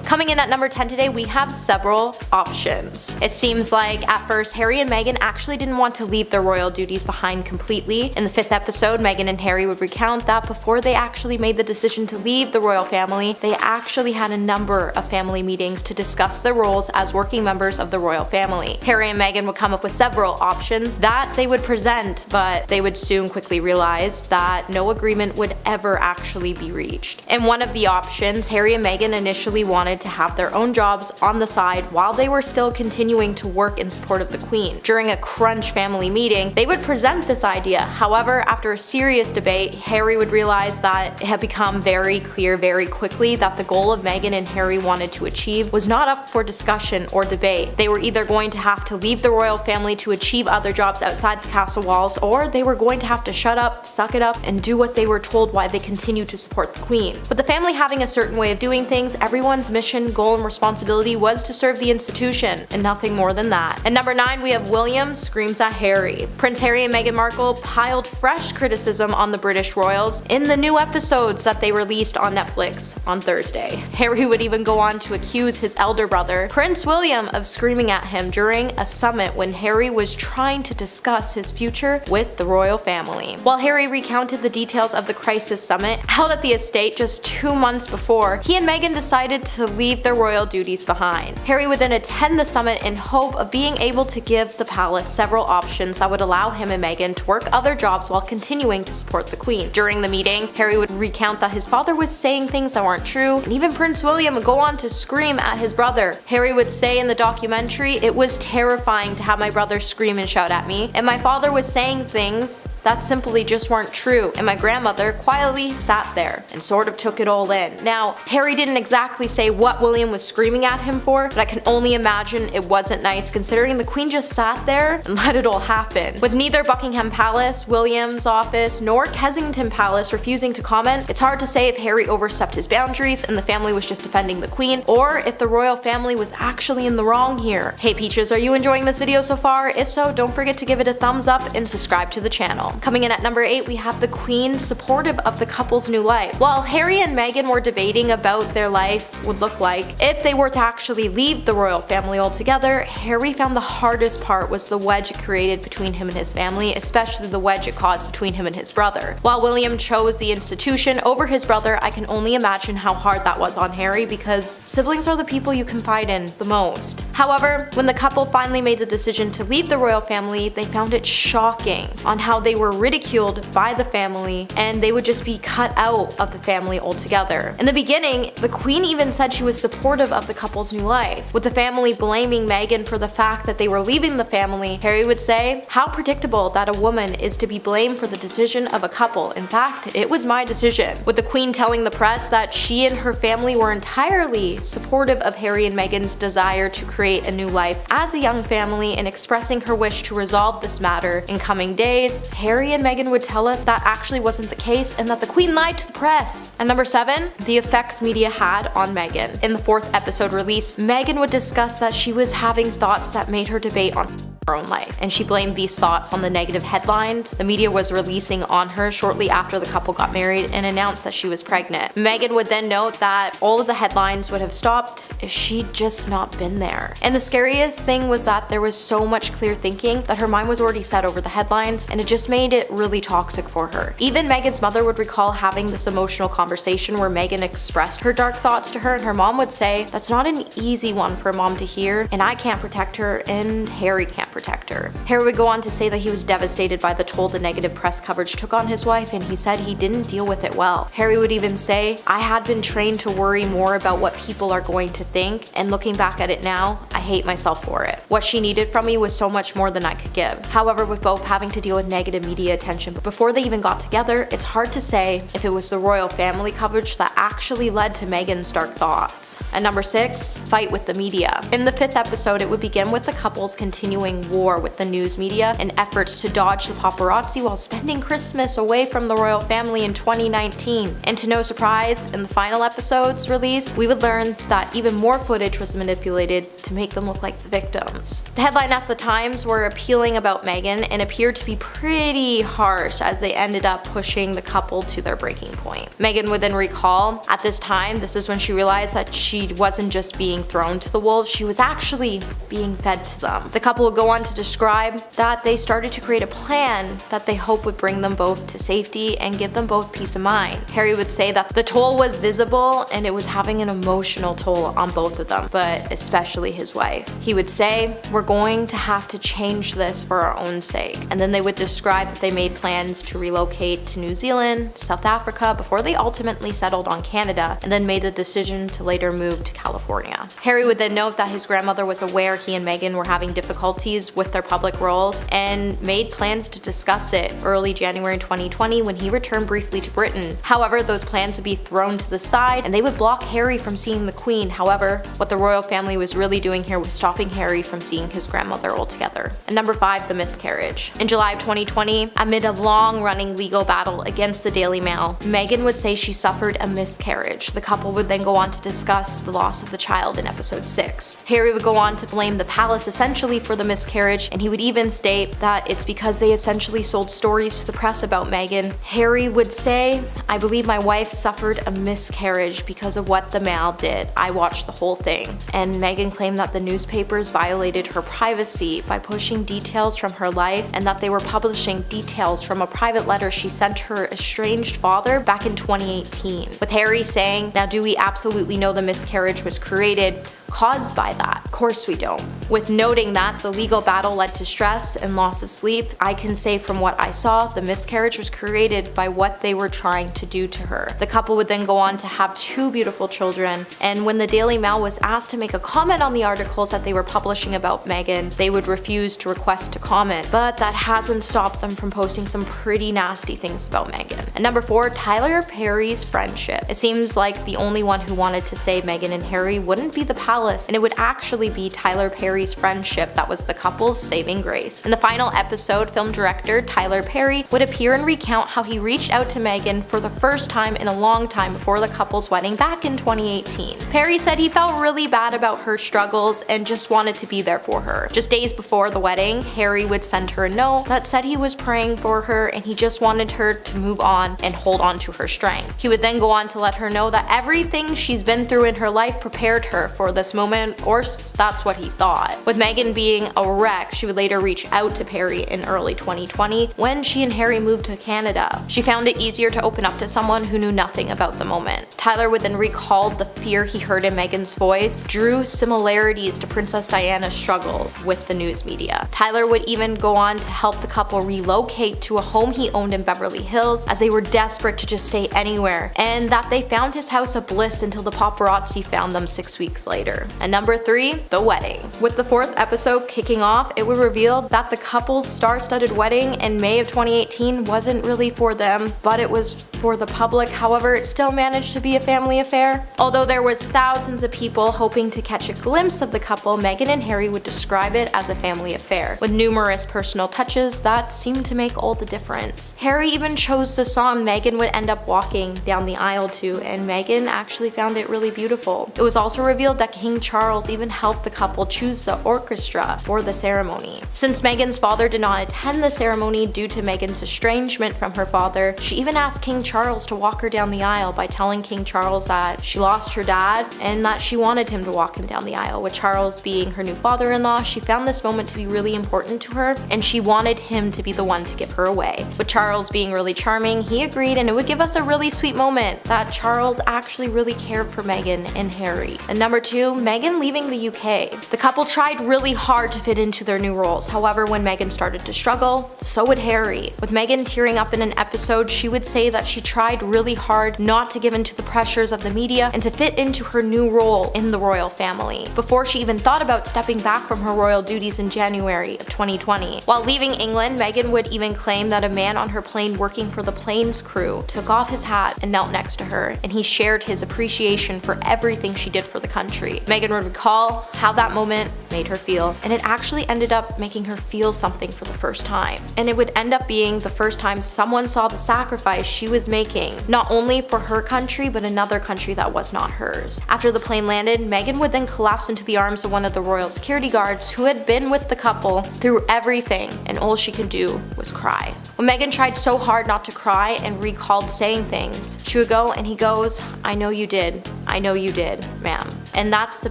Coming in at number 10 today, we have several options. It seems like at first Harry and Meghan actually didn't want to leave their royal duties behind completely. In the 5th episode, Meghan and Harry would recount that before they actually made the decision to leave the royal family, they actually had a number of family meetings to discuss their roles as working members of the royal family. Harry and Meghan would come up with several options that they would present, but they would soon quickly realize that no agreement would ever actually be reached. In one of the options, Harry and Meghan initially wanted to have their own jobs on the side while they were still continuing to work in support of the Queen. During a crunch family meeting, they would present this idea. However, after a serious debate, Harry would realize that it had become very clear very quickly that the goal of Meghan and Harry wanted to achieve was not up for discussion or debate. They were either going to have to leave the royal family to achieve other jobs outside the castle walls, or they were going to have to shut up, suck it up, and do what they were told while they continued to support the Queen. With the family having a certain way of doing things, everyone's mission, goal, and responsibility was to serve the institution, and nothing more than that. At number 9, we have William screams at Harry. Prince Harry and Meghan Markle piled fresh criticism on the British royals in the new episodes that they released on Netflix on Thursday. Harry would even go on to accuse his elder brother, Prince William, of screaming at him during a summit when Harry was trying to discuss his future with the royal family. While Harry recounted the details of the crisis summit held at the estate just 2 months before, he and Meghan decided to leave their royal duties behind. Harry would then attend the summit in hope of being able to give the palace several options that would allow him and Meghan to work other jobs while continuing to support the Queen. During the meeting, Harry would recount that his father was saying things that weren't true, and even Prince William would go on to scream at his brother. Harry would say in the documentary, "It was terrifying to have my brother scream and shout at me, and my father was saying things that simply just weren't true, and my grandmother quietly sat there and sort of took it all in." Now, Harry didn't exactly say what William was screaming at him for, but I can only imagine it wasn't nice considering the Queen just sat there and let it all happen. With neither Buckingham Palace, William's office, nor Kensington Palace refusing to comment, it's hard to say if Harry overstepped his boundaries and the family was just defending the Queen, or if the royal family was actually in the wrong here. Hey Peaches, are you enjoying this video so far? If so, don't forget to give it a thumbs up and subscribe to the channel. Coming in at number 8, we have the Queen supportive of the couple's new life. While Harry and Meghan were debating about their life would look like if they were to actually leave the royal family altogether, Harry found the hardest part was the wedge it created between him and his family, especially the wedge it caused between him and his brother. While William chose the institution over his brother, I can only imagine how hard that was on Harry because siblings are the people you confide in the most. However, when the couple finally made the decision to leave the royal family, they found it shocking on how they were ridiculed by the family and they would just be cut out of the family altogether. In the beginning, the Queen even said she was supportive of the couple's new life. With the family blaming Meghan for the fact that they were leaving the family, Harry would say, "How predictable that a woman is to be blamed for the decision of a couple. In fact, it was my decision." With the Queen telling the press that she and her family were entirely supportive of Harry and Meghan's desire to create a new life as a young family and expressing her wish to resolve this matter in coming days, Harry and Meghan would tell us that actually wasn't the case and that the Queen lied to the press. At number 7, the effects media had on Meghan. In the 4th episode release, Meghan would discuss that she was having thoughts that made her debate on her own life, and she blamed these thoughts on the negative headlines the media was releasing on her shortly after the couple got married and announced that she was pregnant. Meghan would then note that all of the headlines would have stopped if she'd just not been there. And the scariest thing was that there was so much clear thinking that her mind was already set over the headlines, and it just made it really toxic for her. Even Meghan's mother would recall having this emotional conversation where Meghan expressed her dark thoughts to her, and her mom would say, "That's not an easy one for a mom to hear, and I can't protect her, and Harry can't protect her." Harry would go on to say that he was devastated by the toll the negative press coverage took on his wife, and he said he didn't deal with it well. Harry would even say, "I had been trained to worry more about what people are going to think, and looking back at it now, I hate myself for it. What she needed from me was so much more than I could give." However, with both having to deal with negative media attention before they even got together, it's hard to say if it was the royal family coverage that actually led to Meghan's dark thoughts. At number 6, fight with the media. In the 5th episode, it would begin with the couple's continuing war with the news media in efforts to dodge the paparazzi while spending Christmas away from the royal family in 2019. And to no surprise, in the final episode's release, we would learn that even more footage was manipulated to make them look like the victims. The headline at the Times were appealing about Meghan and appeared to be pretty harsh as they ended up pushing the couple to their breaking point. Meghan would then recall, at this time, this is when she realized that she wasn't just being thrown to the wolves, she was actually being fed to them. The couple would go on to describe that they started to create a plan that they hope would bring them both to safety and give them both peace of mind. Harry would say that the toll was visible and it was having an emotional toll on both of them, but especially his wife. He would say, "We're going to have to change this for our own sake." And then they would describe that they made plans to relocate to New Zealand, South Africa, before they ultimately settled on Canada, and then made the decision to later move to California. Harry would then note that his grandmother was aware he and Meghan were having difficulties with their public roles and made plans to discuss it early January 2020 when he returned briefly to Britain. However, those plans would be thrown to the side and they would block Harry from seeing the Queen. However, what the royal family was really doing here was stopping Harry from seeing his grandmother altogether. And number 5, the miscarriage. In July of 2020, amid a long-running legal battle against the Daily Mail, Meghan would say she suffered a miscarriage. The couple would then go on to discuss the loss of the child in episode 6. Harry would go on to blame the palace essentially for the miscarriage, and he would even state that it's because they essentially sold stories to the press about Meghan. Harry would say, "I believe my wife suffered a miscarriage because of what the Mail did. I watched the whole thing." And Meghan claimed that the newspapers violated her privacy by pushing details from her life and that they were publishing details from a private letter she sent her estranged father back in 2018. With Harry saying, "Now do we absolutely know the miscarriage was created caused by that? Of course we don't." With noting that the legal battle led to stress and loss of sleep, I can say from what I saw, the miscarriage was created by what they were trying to do to her. The couple would then go on to have 2 beautiful children, and when the Daily Mail was asked to make a comment on the articles that they were publishing about Meghan, they would refuse to request to comment, but that hasn't stopped them from posting some pretty nasty things about Meghan. And number 4, Tyler Perry's friendship. It seems like the only one who wanted to save Meghan and Harry wouldn't be the palace, and it would actually be Tyler Perry's friendship that was the couple's saving grace. In the final episode, film director Tyler Perry would appear and recount how he reached out to Meghan for the first time in a long time before the couple's wedding back in 2018. Perry said he felt really bad about her struggles and just wanted to be there for her. Just days before the wedding, Harry would send her a note that said he was praying for her and he just wanted her to move on and hold on to her strength. He would then go on to let her know that everything she's been through in her life prepared her for this moment, or that's what he thought. With Meghan being a wreck, she would later reach out to Perry in early 2020 when she and Harry moved to Canada. She found it easier to open up to someone who knew nothing about the moment. Tyler would then recall the fear he heard in Meghan's voice drew similarities to Princess Diana's struggle with the news media. Tyler would even go on to help the couple relocate to a home he owned in Beverly Hills as they were desperate to just stay anywhere, and that they found his house a bliss until the paparazzi found them 6 weeks later. And number 3, the wedding. With the 4th episode kicking off, it was revealed that the couple's star-studded wedding in May of 2018 wasn't really for them, but it was for the public. However, it still managed to be a family affair. Although there was thousands of people hoping to catch a glimpse of the couple, Meghan and Harry would describe it as a family affair, with numerous personal touches that seemed to make all the difference. Harry even chose the song Meghan would end up walking down the aisle to, and Meghan actually found it really beautiful. It was also revealed that King Charles even helped the couple choose the orchestra for the ceremony. Since Meghan's father did not attend the ceremony due to Meghan's estrangement from her father, she even asked King Charles to walk her down the aisle by telling King Charles that she lost her dad and that she wanted him to walk him down the aisle. With Charles being her new father-in-law, she found this moment to be really important to her and she wanted him to be the one to give her away. With Charles being really charming, he agreed, and it would give us a really sweet moment that Charles actually really cared for Meghan and Harry. And number 2, Meghan leaving the UK. The couple tried really hard to fit into their new roles. However, when Meghan started to struggle, so would Harry. With Meghan tearing up in an episode, she would say that she tried really hard not to give in to the pressures of the media and to fit into her new role in the royal family, before she even thought about stepping back from her royal duties in January of 2020. While leaving England, Meghan would even claim that a man on her plane working for the plane's crew took off his hat and knelt next to her, and he shared his appreciation for everything she did for the country. Meghan would recall how that moment made her feel, and it actually ended up making her feel something for the first time. And it would end up being the first time someone saw the sacrifice she was making, not only for her country, but another country that was not hers. After the plane landed, Meghan would then collapse into the arms of one of the royal security guards who had been with the couple through everything, and all she could do was cry. When Meghan tried so hard not to cry and recalled saying things, she would go and he goes, "I know you did. I know you did, ma'am." And that's the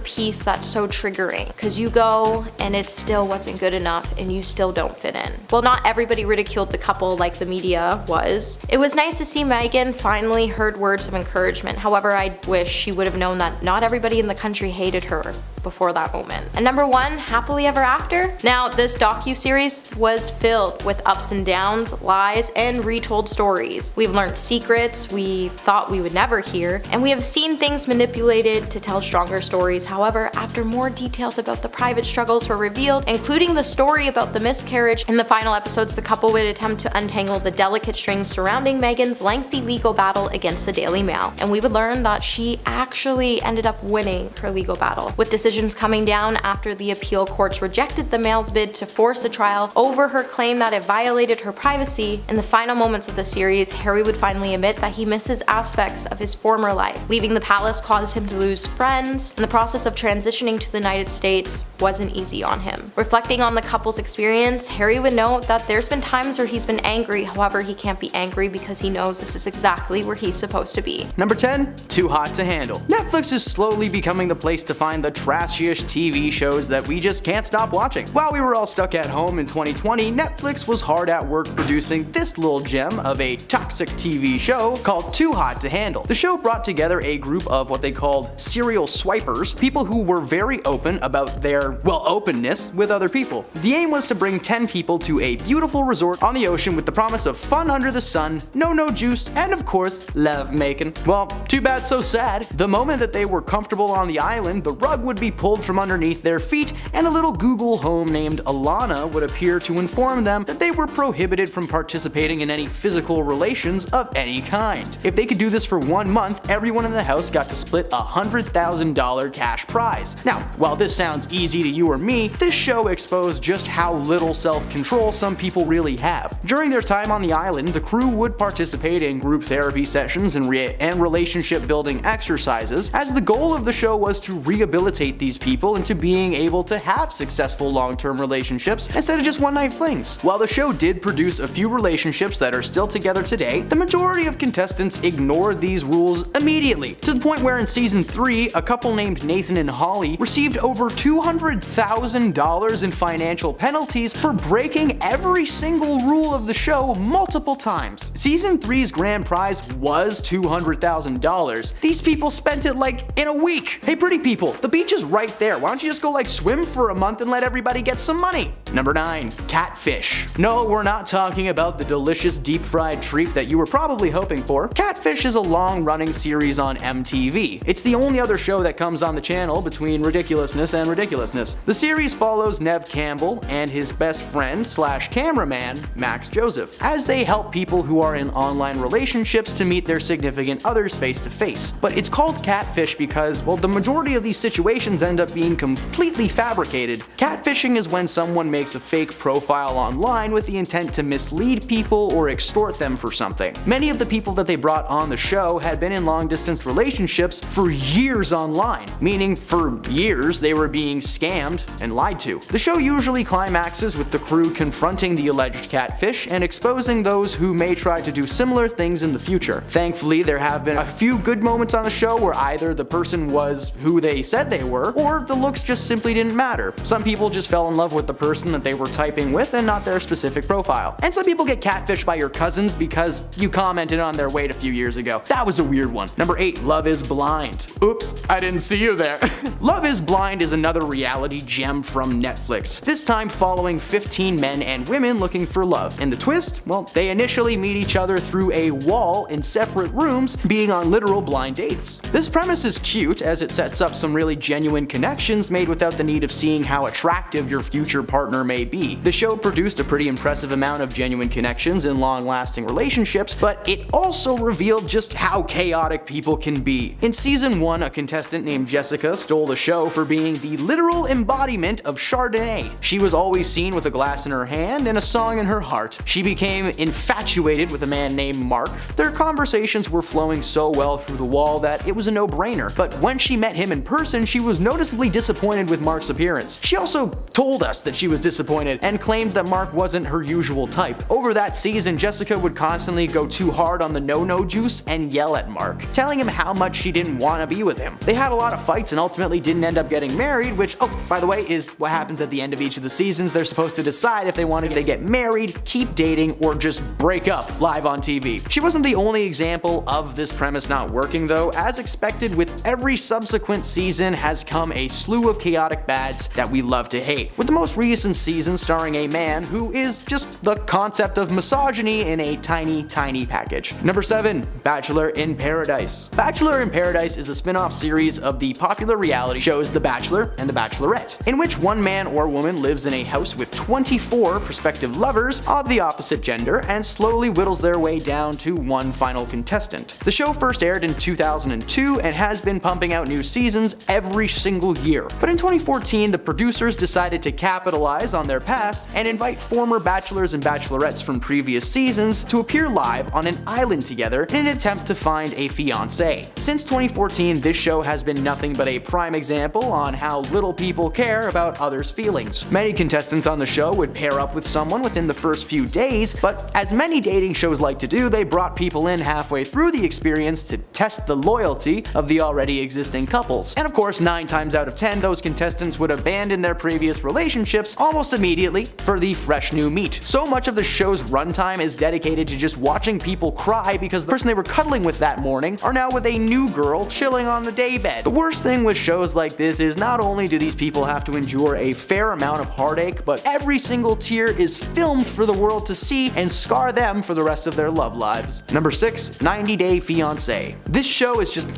piece that's so triggering, because you go and it still wasn't good enough and you still don't fit in. Well, not everybody ridiculed the couple like the media was. It was nice to see Meghan finally heard words of encouragement. However, I wish she would have known that not everybody in the country hated her before that moment. And number 1, Happily Ever After? Now, this docu-series was filled with ups and downs, lies, and retold stories. We've learned secrets we thought we would never hear, and we have seen things manipulated to tell stronger stories. However, after more details about the private struggles were revealed, including the story about the miscarriage, in the final episodes the couple would attempt to untangle the delicate strings surrounding Meghan's lengthy legal battle against the Daily Mail. And we would learn that she actually ended up winning her legal battle, with decisions coming down after the appeal courts rejected the Mail's bid to force a trial over her claim that it violated her privacy. In the final moments of the series, Harry would finally admit that he misses aspects of his former life. Leaving the palace caused him to lose friends, and the process of transitioning to the United States wasn't easy on him. Reflecting on the couple's experience, Harry would note that there's been times where he's been angry, however he can't be angry because he knows this is exactly where he's supposed to be. Number 10, Too Hot to Handle. Netflix is slowly becoming the place to find the trashiest TV shows that we just can't stop watching. While we were all stuck at home in 2020, Netflix was hard at work producing this little gem of a toxic TV show called Too Hot to Handle. The show brought together a group of what they called serial swipers, people who were very open about their, well, openness with other people. The aim was to bring 10 people to a beautiful resort on the ocean with the promise of fun under the sun, no juice, and of course, love making. Well, too bad so sad. The moment that they were comfortable on the island, the rug would be pulled from underneath their feet, and a little Google Home named Alana would appear to inform them that they were prohibited from participating in any physical relations of any kind. If they could do this for 1 month, everyone in the house got to split a $100,000 cash prize. Now, while this sounds easy to you or me, this show exposed just how little self-control some people really have. During their time on the island, the crew would participate in group therapy sessions and relationship building exercises, as the goal of the show was to rehabilitate these people into being able to have successful long-term relationships instead of just one-night flings. While the show did produce a few relationships that are still together today, the majority of contestants ignored these rules immediately, to the point where in season 3, a couple named Nathan and Holly received over $200,000 in financial penalties for breaking every single rule of the show multiple times. Season 3's grand prize was $200,000. These people spent it like in a week. Hey pretty people, the beach is right there. Why don't you just go like swim for a month and let everybody get some money? Number 9, Catfish. No, we're not talking about the delicious deep fried treat that you were probably hoping for. Catfish is a long-running series on MTV. It's the only other show that comes on the channel between ridiculousness and ridiculousness. The series follows Nev Campbell and his best friend slash cameraman, Max Joseph, as they help people who are in online relationships to meet their significant others face to face. But it's called Catfish because, well, the majority of these situations end up being completely fabricated. Catfishing is when someone makes a fake profile online with the intent to mislead people or extort them for something. Many of the people that they brought on the show had been in long-distance relationships for years online, meaning for years they were being scammed and lied to. The show usually climaxes with the crew confronting the alleged catfish and exposing those who may try to do similar things in the future. Thankfully, there have been a few good moments on the show where either the person was who they said they were, or the looks just simply didn't matter. Some people just fell in love with the person that they were typing with and not their specific profile. And some people get catfished by your cousins because you commented on their weight a few years ago. That was a weird one. Number 8, Love is Blind. Oops, I didn't see you there. Love is Blind is another reality gem from Netflix, this time following 15 men and women looking for love. And the twist? Well, they initially meet each other through a wall in separate rooms, being on literal blind dates. This premise is cute as it sets up some really genuine connections made without the need of seeing how attractive your future partner may be. The show produced a pretty impressive amount of genuine connections in long-lasting relationships, but it also revealed just how chaotic people can be. In season 1, a contestant named Jessica stole the show for being the literal embodiment of Chardonnay. She was always seen with a glass in her hand and a song in her heart. She became infatuated with a man named Mark. Their conversations were flowing so well through the wall that it was a no-brainer, but when she met him in person, she was noticeably disappointed with Mark's appearance. She also told us that she was disappointed and claimed that Mark wasn't her usual type. Over that season, Jessica would constantly go too hard on the no-no juice and yell at Mark, telling him how much she didn't want to be with him. They had a lot of fights and ultimately didn't end up getting married, which, oh, by the way, is what happens at the end of each of the seasons. They're supposed to decide if they want to get married, keep dating, or just break up live on TV. She wasn't the only example of this premise not working though. As expected, with every subsequent season has come a slew of chaotic bads that we love to hate, with the most recent season starring a man who is just the concept of misogyny in a tiny package. Number 7. Bachelor in Paradise. Bachelor in Paradise is a spin-off series of the popular reality shows The Bachelor and The Bachelorette, in which one man or woman lives in a house with 24 prospective lovers of the opposite gender and slowly whittles their way down to one final contestant. The show first aired in 2002 and has been pumping out new seasons every single year. But in 2014, the producers decided to capitalize on their past and invite former bachelors and bachelorettes from previous seasons to appear live on an island together in an attempt to find a fiance. Since 2014, this show has been nothing but a prime example on how little people care about others' feelings. Many contestants on the show would pair up with someone within the first few days, but as many dating shows like to do, they brought people in halfway through the experience to test the loyalty of the already existing couples. And of course, 9 times out of 10, those contestants would abandon their previous relationships almost immediately for the fresh new meat. So much of the show's runtime is dedicated to just watching people cry because the person they were cuddling with that morning are now with a new girl chilling on the daybed. The worst thing with shows like this is not only do these people have to endure a fair amount of heartache, but every single tear is filmed for the world to see and scar them for the rest of their love lives. Number 6. 90 Day Fiance. This show is just,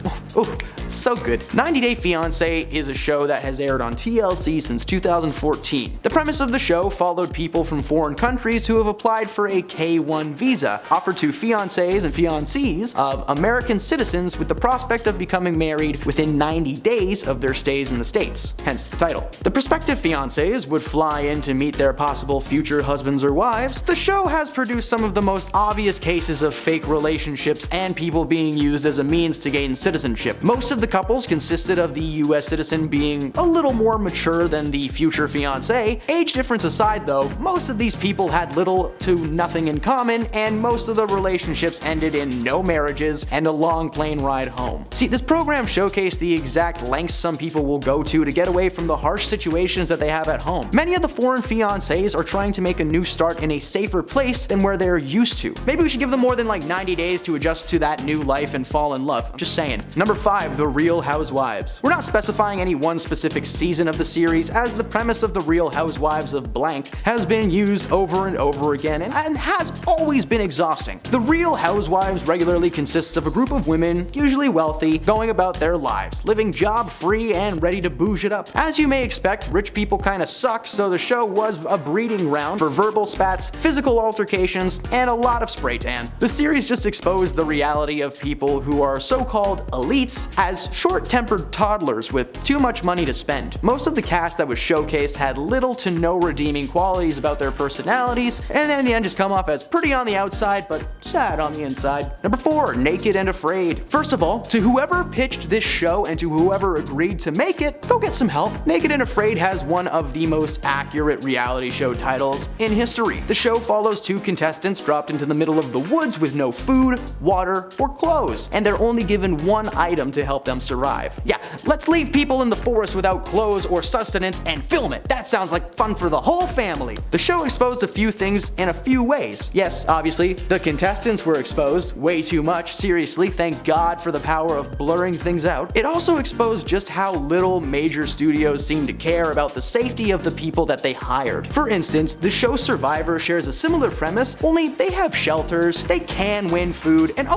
it's so good. 90 Day Fiance is a show that has aired on TLC since 2014. The premise of the show followed people from foreign countries who have applied for a K-1 visa, offered to fiancés and fiancées of American citizens with the prospect of becoming married within 90 days of their stays in the States, hence the title. The prospective fiancés would fly in to meet their possible future husbands or wives. The show has produced some of the most obvious cases of fake relationships and people being used as a means to gain citizenship. Most of the couples consisted of the US citizen being a little more mature than the future fiancé. Age difference aside though, most of these people had little to nothing in common, and most of the relationships ended in no marriages and a long plane ride home. See, this program showcased the exact lengths some people will go to get away from the harsh situations that they have at home. Many of the foreign fiancés are trying to make a new start in a safer place than where they're used to. Maybe we should give them more than like 90 days to adjust to that new life and fall in love. I'm just saying. Number 5. The Real Housewives. We're not specifying any one specific season of the series, as the premise of the Real Housewives of blank has been used over and over again and has always been exhausting. The Real Housewives regularly consists of a group of women, usually wealthy, going about their lives, living job-free and ready to bouge it up. As you may expect, rich people kinda suck, so the show was a breeding ground for verbal spats, physical altercations, and a lot of spray tan. The series just exposed the reality of people who are so-called elites as short-tempered toddlers with too much money to spend. Most of the cast that was showcased had little to no redeeming qualities about their personalities, and in the end just come off as pretty on the outside but sad on the inside. Number 4. Naked and Afraid. First of all, to whoever pitched this show and to whoever agreed to make it, go get some help. Naked and Afraid has one of the most accurate reality show titles in history. The show follows 2 contestants dropped into the middle of the woods with no food, water, or clothes, and they're only given one item to help them survive. Yeah, let's leave people in the forest without clothes or sustenance and film it. That sounds like fun for the whole family. The show exposed a few things in a few ways. Yes, obviously, the contestants were exposed way too much. Seriously, thank God for the power of blurring things out. It also exposed just how little major studios seem to care about the safety of the people that they hired. For instance, the show Survivor shares a similar premise, only they have shelters, they can win food, and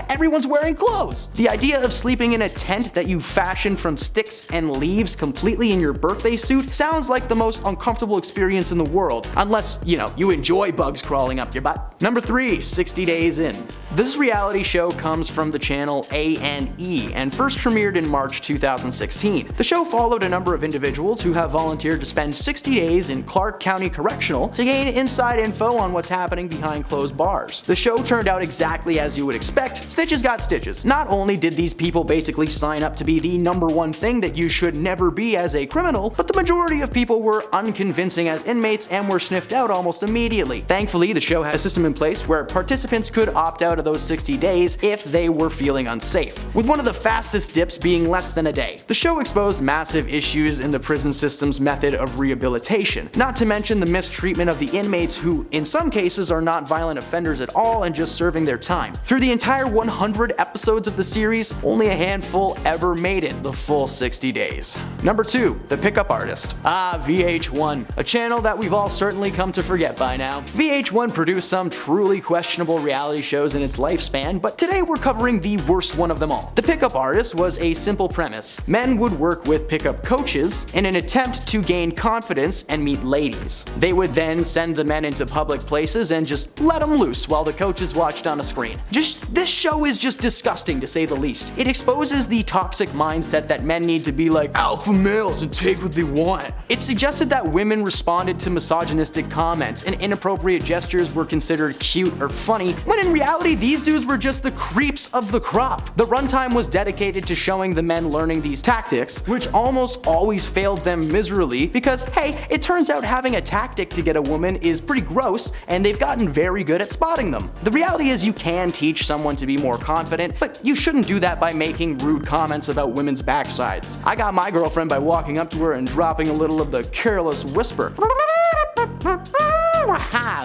everyone's wearing clothes. The idea of sleeping in a tent that you fashioned from sticks and leaves completely in your birthday suit sounds like the most uncomfortable experience in the world, unless, you enjoy bugs crawling up your butt. Number 3, 60 Days In. This reality show comes from the channel A&E and first premiered in March 2016. The show followed a number of individuals who have volunteered to spend 60 days in Clark County Correctional to gain inside info on what's happening behind closed bars. The show turned out exactly as you would expect. Stitches got stitches. Not only did these people basically sign up to be the #1 thing that you should never be as a criminal, but the majority of people were unconvincing as inmates and were sniffed out almost immediately. Thankfully, the show had a system in place where participants could opt out of those 60 days if they were feeling unsafe, with one of the fastest dips being less than a day. The show exposed massive issues in the prison system's method of rehabilitation, not to mention the mistreatment of the inmates who, in some cases, are not violent offenders at all and just serving their time. Through the entire 100 episodes of the series, only a handful ever made it the full 60 days. Number 2, The Pickup Artist. VH1, a channel that we've all certainly come to forget by now. VH1 produced some truly questionable reality shows in its lifespan, but today we're covering the worst one of them all. The Pickup Artist was a simple premise. Men would work with pickup coaches in an attempt to gain confidence and meet ladies. They would then send the men into public places and just let them loose while the coaches watched on a screen. This show is just disgusting to say the least. It exposes the toxic mindset that men need to be like alpha males and take what they want. It suggested that women responded to misogynistic comments and inappropriate gestures were considered cute or funny, when in reality these dudes were just the creeps of the crop. The runtime was dedicated to showing the men learning these tactics, which almost always failed them miserably because, hey, it turns out having a tactic to get a woman is pretty gross and they've gotten very good at spotting them. The reality is you can teach someone to be more confident, but you shouldn't do that by making rude comments about women's backsides. I got my girlfriend by walking up to her and dropping a little of the careless whisper.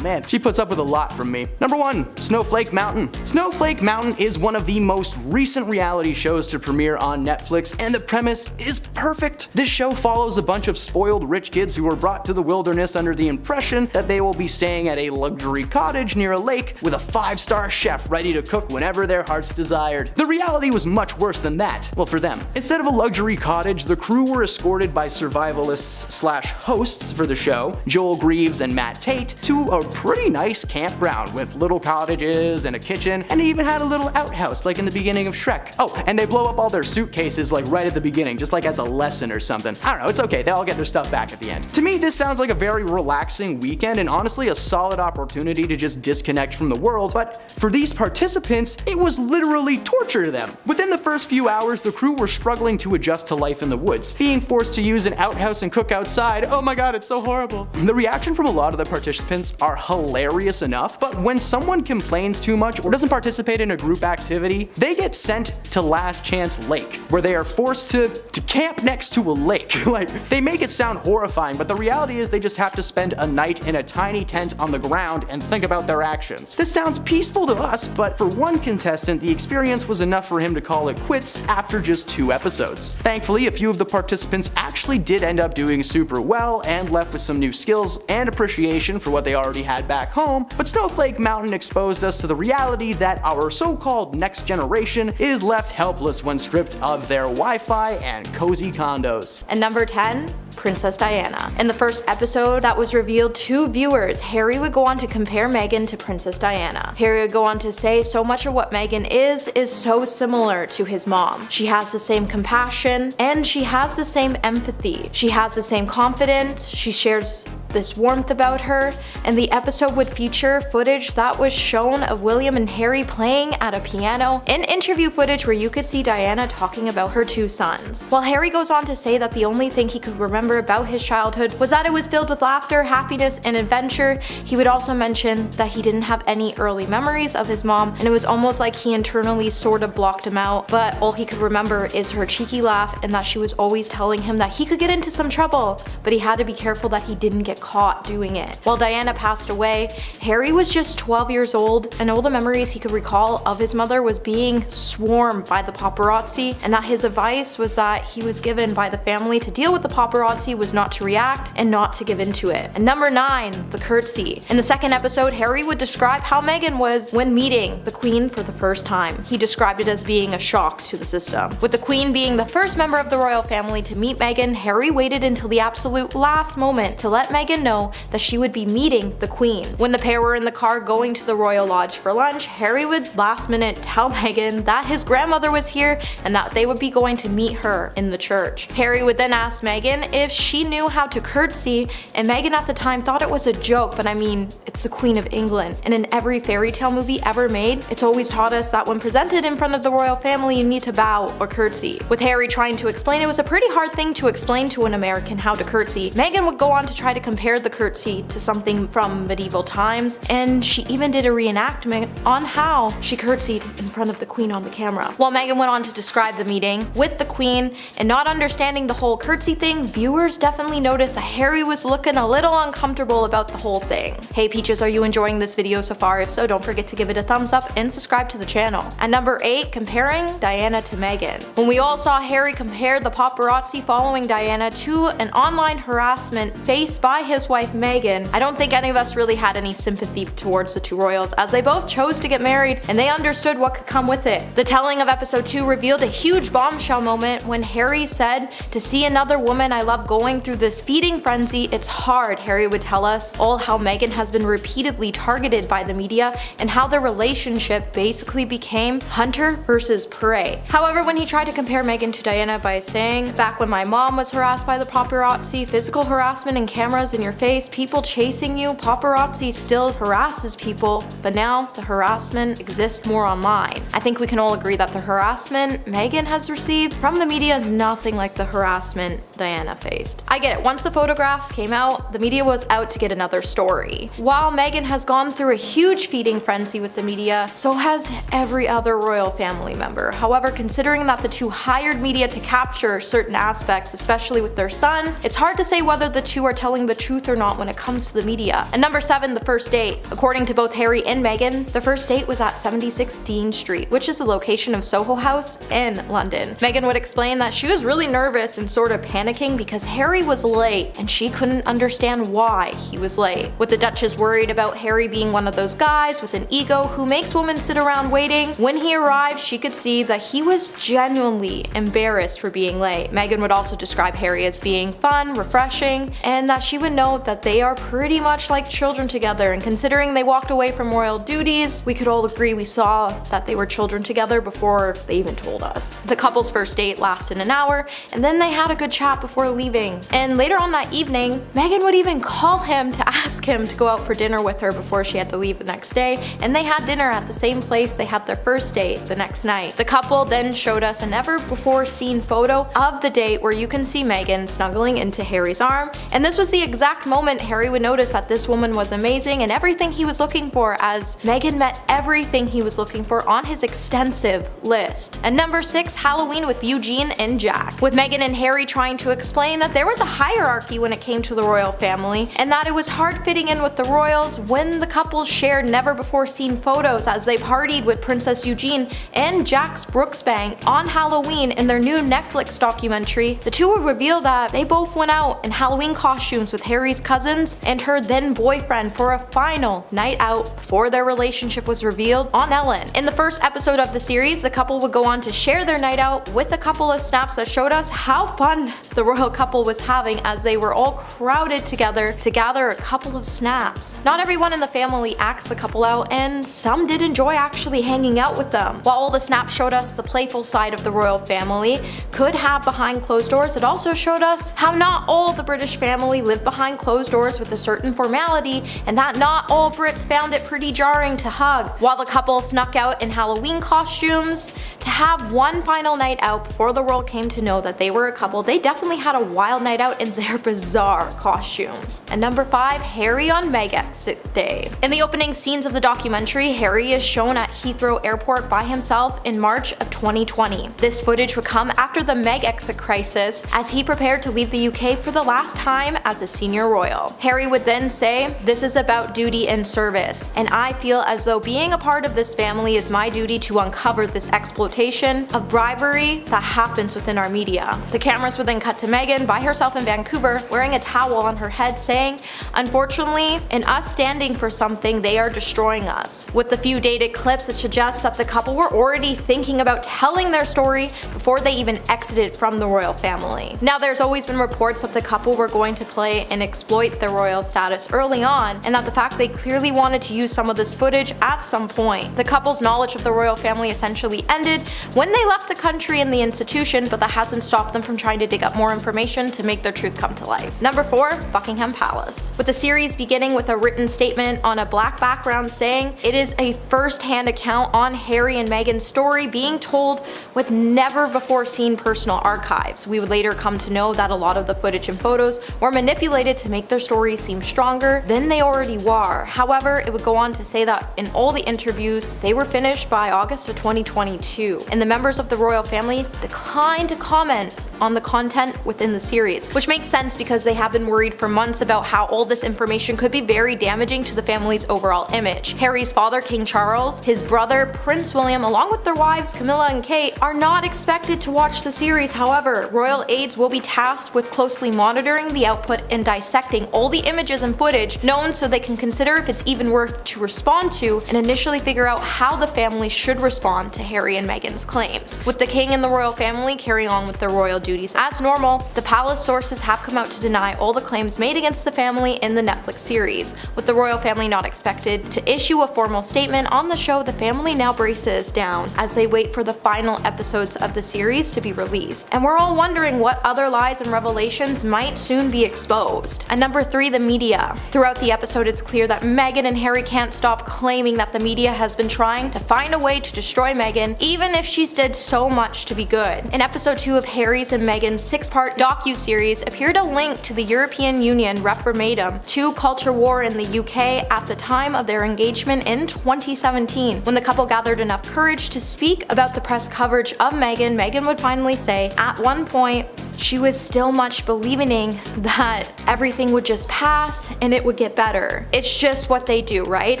Man, she puts up with a lot from me. Number 1, Snowflake Mountain. Snowflake Mountain is one of the most recent reality shows to premiere on Netflix, and the premise is perfect. This show follows a bunch of spoiled rich kids who were brought to the wilderness under the impression that they will be staying at a luxury cottage near a lake with a 5-star chef ready to cook whenever their hearts desired. The reality was much worse than that. Well, for them. Instead of a luxury cottage, the crew were escorted by survivalists/hosts for the show, Joel Greaves and Matt Tate, to a pretty nice campground with little cottages and a kitchen, and it even had a little outhouse like in the beginning of Shrek. Oh, and they blow up all their suitcases like right at the beginning, just like as a lesson or something. I don't know, it's okay, they all get their stuff back at the end. To me, this sounds like a very relaxing weekend and honestly a solid opportunity to just disconnect from the world, but for these participants, it was literally torture to them. Within the first few hours, the crew were struggling to adjust to life in the woods, being forced to use an outhouse and cook outside. Oh my god, it's so horrible. The reaction from a lot of the participants are hilarious enough, but when someone complains too much or doesn't participate in a group activity, they get sent to Last Chance Lake, where they are forced to camp next to a lake. Like, they make it sound horrifying, but the reality is they just have to spend a night in a tiny tent on the ground and think about their actions. This sounds peaceful to us, but for one contestant, the experience was enough for him to call it quits after just 2 episodes. Thankfully, a few of the participants actually did end up doing super well and left with some new skills and appreciation for what they already had back home, but Snowflake Mountain exposed us to the reality that our so-called next generation is left helpless when stripped of their Wi-Fi and cozy condos. And number 10, Princess Diana. In the first episode that was revealed to viewers, Harry would go on to compare Meghan to Princess Diana. Harry would go on to say so much of what Meghan is so similar to his mom. She has the same compassion and she has the same empathy. She has the same confidence, she shares this warmth about her, and the episode would feature footage that was shown of William and Harry playing at a piano, and interview footage where you could see Diana talking about her 2 sons. While Harry goes on to say that the only thing he could remember about his childhood was that it was filled with laughter, happiness, and adventure, he would also mention that he didn't have any early memories of his mom, and it was almost like he internally sort of blocked him out, but all he could remember is her cheeky laugh and that she was always telling him that he could get into some trouble, but he had to be careful that he didn't get caught doing it. While Diana passed away, Harry was just 12 years old, and all the memories he could recall of his mother was being swarmed by the paparazzi, and that his advice was that he was given by the family to deal with the paparazzi paparazzi was not to react and not to give into it. And number 9, the curtsy. In the second episode, Harry would describe how Meghan was when meeting the Queen for the first time. He described it as being a shock to the system. With the Queen being the first member of the royal family to meet Meghan, Harry waited until the absolute last moment to let Meghan know that she would be meeting the Queen. When the pair were in the car going to the royal lodge for lunch, Harry would last minute tell Meghan that his grandmother was here and that they would be going to meet her in the church. Harry would then ask Meghan if she knew how to curtsy, and Meghan at the time thought it was a joke, but I mean, it's the Queen of England, and in every fairy tale movie ever made, it's always taught us that when presented in front of the royal family, you need to bow or curtsy. With Harry trying to explain it was a pretty hard thing to explain to an American how to curtsy, Meghan would go on to try to compare the curtsy to something from medieval times, and she even did a reenactment on how she curtsied in front of the Queen on the camera. While Meghan went on to describe the meeting with the Queen and not understanding the whole curtsy thing, viewers definitely noticed that Harry was looking a little uncomfortable about the whole thing. Hey Peaches, are you enjoying this video so far? If so, don't forget to give it a thumbs up and subscribe to the channel. At number 8, comparing Diana to Meghan. When we all saw Harry compare the paparazzi following Diana to an online harassment faced by his wife Meghan, I don't think any of us really had any sympathy towards the two royals, as they both chose to get married and they understood what could come with it. The telling of episode 2 revealed a huge bombshell moment when Harry said, "To see another woman I love going through this feeding frenzy, it's hard." Harry would tell us all how Meghan has been repeatedly targeted by the media and how their relationship basically became hunter versus prey. However, when he tried to compare Meghan to Diana by saying, "Back when my mom was harassed by the paparazzi, physical harassment and cameras in your face, people chasing you, paparazzi still harasses people, but now the harassment exists more online." I think we can all agree that the harassment Meghan has received from the media is nothing like the harassment Diana faced. I get it, once the photographs came out, the media was out to get another story. While Meghan has gone through a huge feeding frenzy with the media, so has every other royal family member. However, considering that the two hired media to capture certain aspects, especially with their son, it's hard to say whether the two are telling the truth or not when it comes to the media. And number 7, the first date. According to both Harry and Meghan, the first date was at 76 Dean Street, which is the location of Soho House in London. Meghan would explain that she was really nervous and sort of panicking because Harry was late and she couldn't understand why he was late. With the Duchess worried about Harry being one of those guys with an ego who makes women sit around waiting, when he arrived she could see that he was genuinely embarrassed for being late. Meghan would also describe Harry as being fun, refreshing, and that she would note that they are pretty much like children together, and considering they walked away from royal duties, we could all agree we saw that they were children together before they even told us. The couple's first date lasted an hour, and then they had a good chat before leaving. And later on that evening, Meghan would even call him to ask him to go out for dinner with her before she had to leave the next day, and they had dinner at the same place they had their first date the next night. The couple then showed us a never before seen photo of the date where you can see Meghan snuggling into Harry's arm, and this was the exact moment Harry would notice that this woman was amazing and everything he was looking for, as Meghan met everything he was looking for on his extensive list. And number 6, Halloween with Eugene and Jack. With Meghan and Harry trying to explain that there was a hierarchy when it came to the royal family and that it was hard fitting in with the royals, when the couple shared never before seen photos as they partied with Princess Eugene and Jack's Brooksbank on Halloween in their new Netflix documentary, the two would reveal that they both went out in Halloween costumes with Harry's cousins and her then boyfriend for a final night out before their relationship was revealed on Ellen. In the first episode of the series, the couple would go on to share their night out with a couple of snaps that showed us how fun the royal couple was having as they were all crowded together to gather a couple of snaps. Not everyone in the family asked the couple out, and some did enjoy actually hanging out with them. While all the snaps showed us the playful side of the royal family could have behind closed doors, it also showed us how not all the British family lived behind closed doors with a certain formality, and that not all Brits found it pretty jarring to hug. While the couple snuck out in Halloween costumes to have one final night out before the world came to know that they were a couple, they definitely had a wild night out in their bizarre costumes. And number 5, Harry on Meg exit day. In the opening scenes of the documentary, Harry is shown at Heathrow Airport by himself in March of 2020. This footage would come after the Meg exit crisis as he prepared to leave the UK for the last time as a senior royal. Harry would then say, "This is about duty and service, and I feel as though being a part of this family is my duty to uncover this exploitation of bribery that happens within our media." The cameras would then cut to Meghan by herself in Vancouver wearing a towel on her head saying, "Unfortunately, in us standing for something, they are destroying us." With the few dated clips, it suggests that the couple were already thinking about telling their story before they even exited from the royal family. Now, there's always been reports that the couple were going to play and exploit their royal status early on, and that the fact they clearly wanted to use some of this footage at some point. The couple's knowledge of the royal family essentially ended when they left the country and the institution, but that hasn't stopped them from trying to dig up more information to make their truth come to life. Number 4, Buckingham Palace. With the series beginning with a written statement on a black background saying it is a first-hand account on Harry and Meghan's story being told with never before seen personal archives. We would later come to know that a lot of the footage and photos were manipulated to make their stories seem stronger than they already were. However, it would go on to say that in all the interviews, they were finished by August of 2022, and the members of the royal family declined to comment on the content within the series, which makes sense because they have been worried for months about how all this information could be very damaging to the family's overall image. Harry's father, King Charles, his brother, Prince William, along with their wives, Camilla and Kate, are not expected to watch the series. However, royal aides will be tasked with closely monitoring the output and dissecting all the images and footage known so they can consider if it's even worth to respond to and initially figure out how the family should respond to Harry and Meghan's claims. With the king and the royal family carrying on with their royal duties as normal, the palace sources have come out to deny all the claims made against the family in the Netflix series. With the royal family not expected to issue a formal statement on the show, the family now braces down as they wait for the final episodes of the series to be released. And we're all wondering what other lies and revelations might soon be exposed. And number 3, the media. Throughout the episode, it's clear that Meghan and Harry can't stop claiming that the media has been trying to find a way to destroy Meghan, even if she's did so much to be good. In episode 2 of Harry's and Meghan's 6-part docu-series appeared a link to the European Union referendum to culture war in the UK at the time of their engagement in 2017. When the couple gathered enough courage to speak about the press coverage of Meghan, Meghan would finally say, at one point, she was still much believing that everything would just pass and it would get better. It's just what they do, right?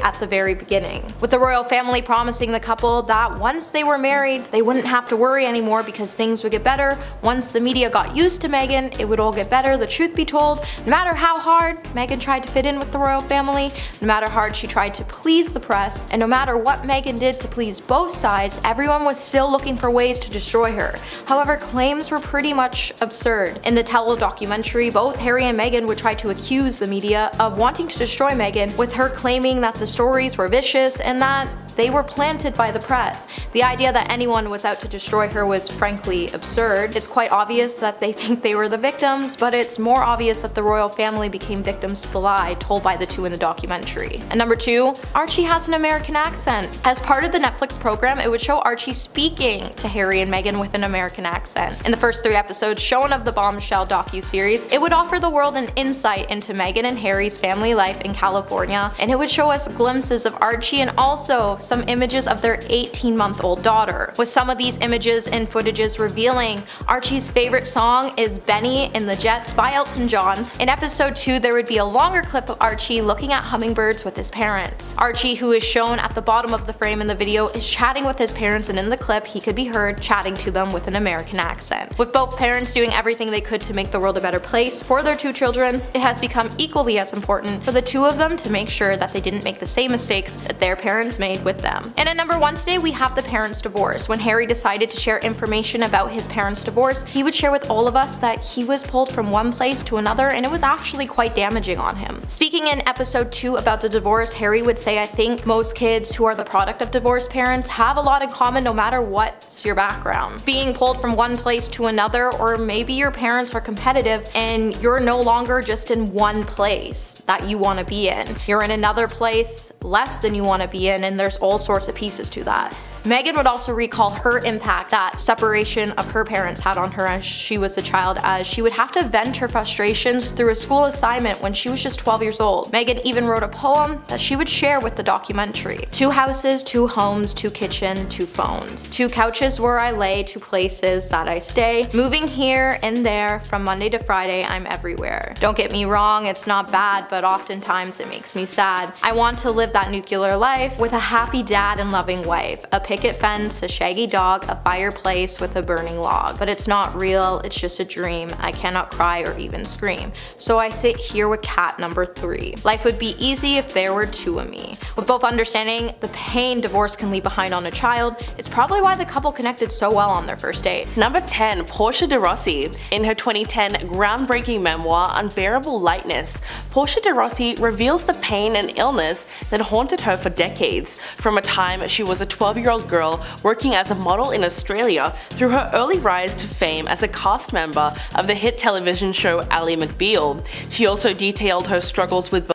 At the very beginning. With the royal family promising the couple that once they were married, they wouldn't have to worry anymore because things would get better. Once the media got used to Meghan, it would all get better. The truth be told, no matter how hard Meghan tried to fit in with the royal family, no matter how hard she tried to please the press, and no matter what Meghan did to please both sides, everyone was still looking for ways to destroy her. However, claims were pretty much absurd. In the documentary, both Harry and Meghan would try to accuse the media of wanting to destroy Meghan, with her claiming that the stories were vicious and that they were planted by the press. The idea that anyone was out to destroy her was frankly absurd. It's quite obvious that they think they were the victims, but it's more obvious that the royal family became victims to the lie told by the two in the documentary. And number 2, Archie has an American accent. As part of the Netflix program, it would show Archie speaking to Harry and Meghan with an American accent. In the first 3 episodes shown of the bombshell docu-series, it would offer the world an insight into Meghan and Harry's family life in California, and it would show us glimpses of Archie and also some images of their 18-month-old daughter, with some of these images and footages revealing Archie's favorite song is Benny in the Jets by Elton John. In episode 2, there would be a longer clip of Archie looking at hummingbirds with his parents. Archie, who is shown at the bottom of the frame in the video, is chatting with his parents, and in the clip, he could be heard chatting to them with an American accent. With both parents doing everything they could to make the world a better place for their 2 children, it has become equally as important for the 2 of them to make sure that they didn't make the same mistakes that their parents made with them. And at number 1 today, we have the parents' divorce. When Harry decided to share information about his parents' divorce, he would share with all of us that he was pulled from one place to another, and it was actually quite damaging on him. Speaking in episode 2 about the divorce, Harry would say, "I think most kids who are the product of divorced parents have a lot in common no matter what's your background. Being pulled from one place to another, or maybe your parents are competitive and you're no longer just in one place that you want to be in. You're in another place less than you want to be in, and there's all sorts of pieces to that." Meghan would also recall her impact that separation of her parents had on her as she was a child, as she would have to vent her frustrations through a school assignment when she was just 12 years old. Meghan even wrote a poem that she would share with the documentary. 2 houses, 2 homes, 2 kitchen, 2 phones. 2 couches where I lay, 2 places that I stay. Moving here and there, from Monday to Friday, I'm everywhere. Don't get me wrong, it's not bad, but oftentimes it makes me sad. I want to live that nuclear life with a happy dad and loving wife. A picket fence, a shaggy dog, a fireplace with a burning log. But it's not real, it's just a dream. I cannot cry or even scream. So I sit here with cat number 3. Life would be easy if there were 2 of me. With both understanding the pain divorce can leave behind on a child, it's probably why the couple connected so well on their first date. Number 10. Portia de Rossi. In her 2010 groundbreaking memoir, Unbearable Lightness, Portia de Rossi reveals the pain and illness that haunted her for decades, from a time she was a 12-year-old girl working as a model in Australia through her early rise to fame as a cast member of the hit television show Ally McBeal. She also detailed her struggles with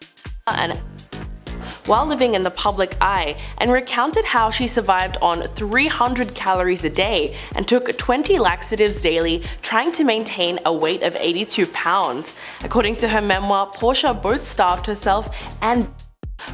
and while living in the public eye, and recounted how she survived on 300 calories a day and took 20 laxatives daily, trying to maintain a weight of 82 pounds. According to her memoir, Portia both starved herself and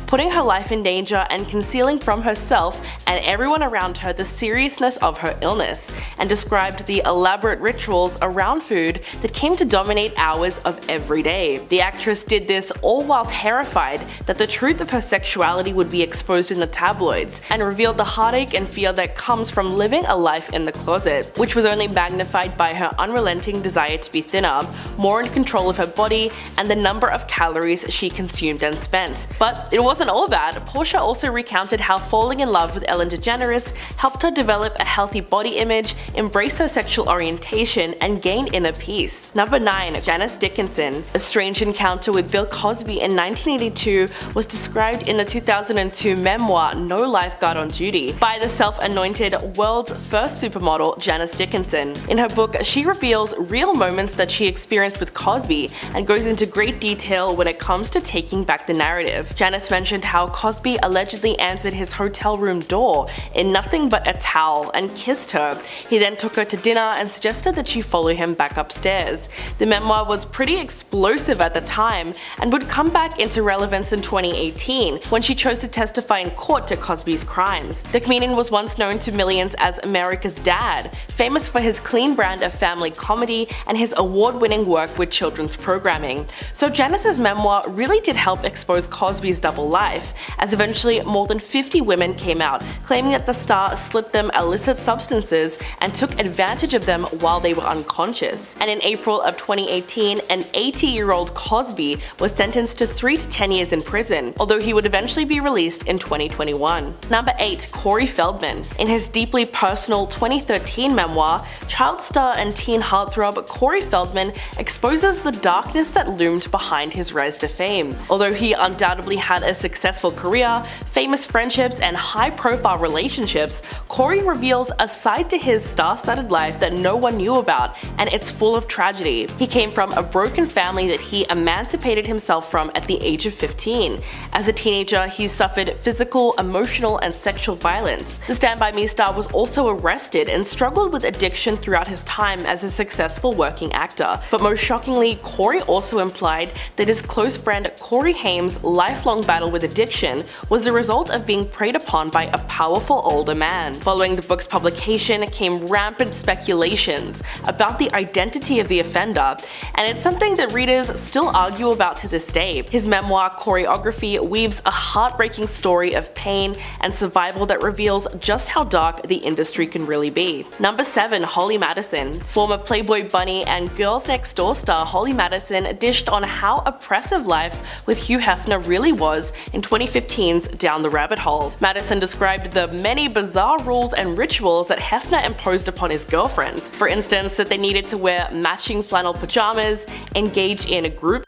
putting her life in danger and concealing from herself and everyone around her the seriousness of her illness, and described the elaborate rituals around food that came to dominate hours of every day. The actress did this all while terrified that the truth of her sexuality would be exposed in the tabloids, and revealed the heartache and fear that comes from living a life in the closet, which was only magnified by her unrelenting desire to be thinner, more in control of her body, and the number of calories she consumed and spent. But it wasn't all bad. Portia also recounted how falling in love with Ellen DeGeneres helped her develop a healthy body image, embrace her sexual orientation, and gain inner peace. Number 9. Janice Dickinson. A strange encounter with Bill Cosby in 1982 was described in the 2002 memoir No Lifeguard on Duty by the self-anointed world's first supermodel Janice Dickinson. In her book, she reveals real moments that she experienced with Cosby and goes into great detail when it comes to taking back the narrative. Janice mentioned how Cosby allegedly answered his hotel room door in nothing but a towel and kissed her. He then took her to dinner and suggested that she follow him back upstairs. The memoir was pretty explosive at the time and would come back into relevance in 2018 when she chose to testify in court to Cosby's crimes. The comedian was once known to millions as America's Dad, famous for his clean brand of family comedy and his award-winning work with children's programming. So Janice's memoir really did help expose Cosby's double life, as eventually more than 50 women came out claiming that the star slipped them illicit substances and took advantage of them while they were unconscious. And in April of 2018, an 80-year-old Cosby was sentenced to 3 to 10 years in prison, although he would eventually be released in 2021. Number 8. Cory Feldman. In his deeply personal 2013 memoir, child star and teen heartthrob Cory Feldman exposes the darkness that loomed behind his rise to fame. Although he undoubtedly had a successful career, famous friendships, and high-profile relationships, Cory reveals a side to his star-studded life that no one knew about, and it's full of tragedy. He came from a broken family that he emancipated himself from at the age of 15. As a teenager, he suffered physical, emotional, and sexual violence. The Stand By Me star was also arrested and struggled with addiction throughout his time as a successful working actor. But most shockingly, Cory also implied that his close friend Corey Haim's lifelong battle with addiction was the result of being preyed upon by a powerful older man. Following the book's publication came rampant speculations about the identity of the offender, and it's something that readers still argue about to this day. His memoir, Choreography, weaves a heartbreaking story of pain and survival that reveals just how dark the industry can really be. Number 7. Holly Madison. Former Playboy bunny and Girls Next Door star Holly Madison dished on how oppressive life with Hugh Hefner really was in 2015's Down the Rabbit Hole. Madison described the many bizarre rules and rituals that Hefner imposed upon his girlfriends. For instance, that they needed to wear matching flannel pajamas, engage in group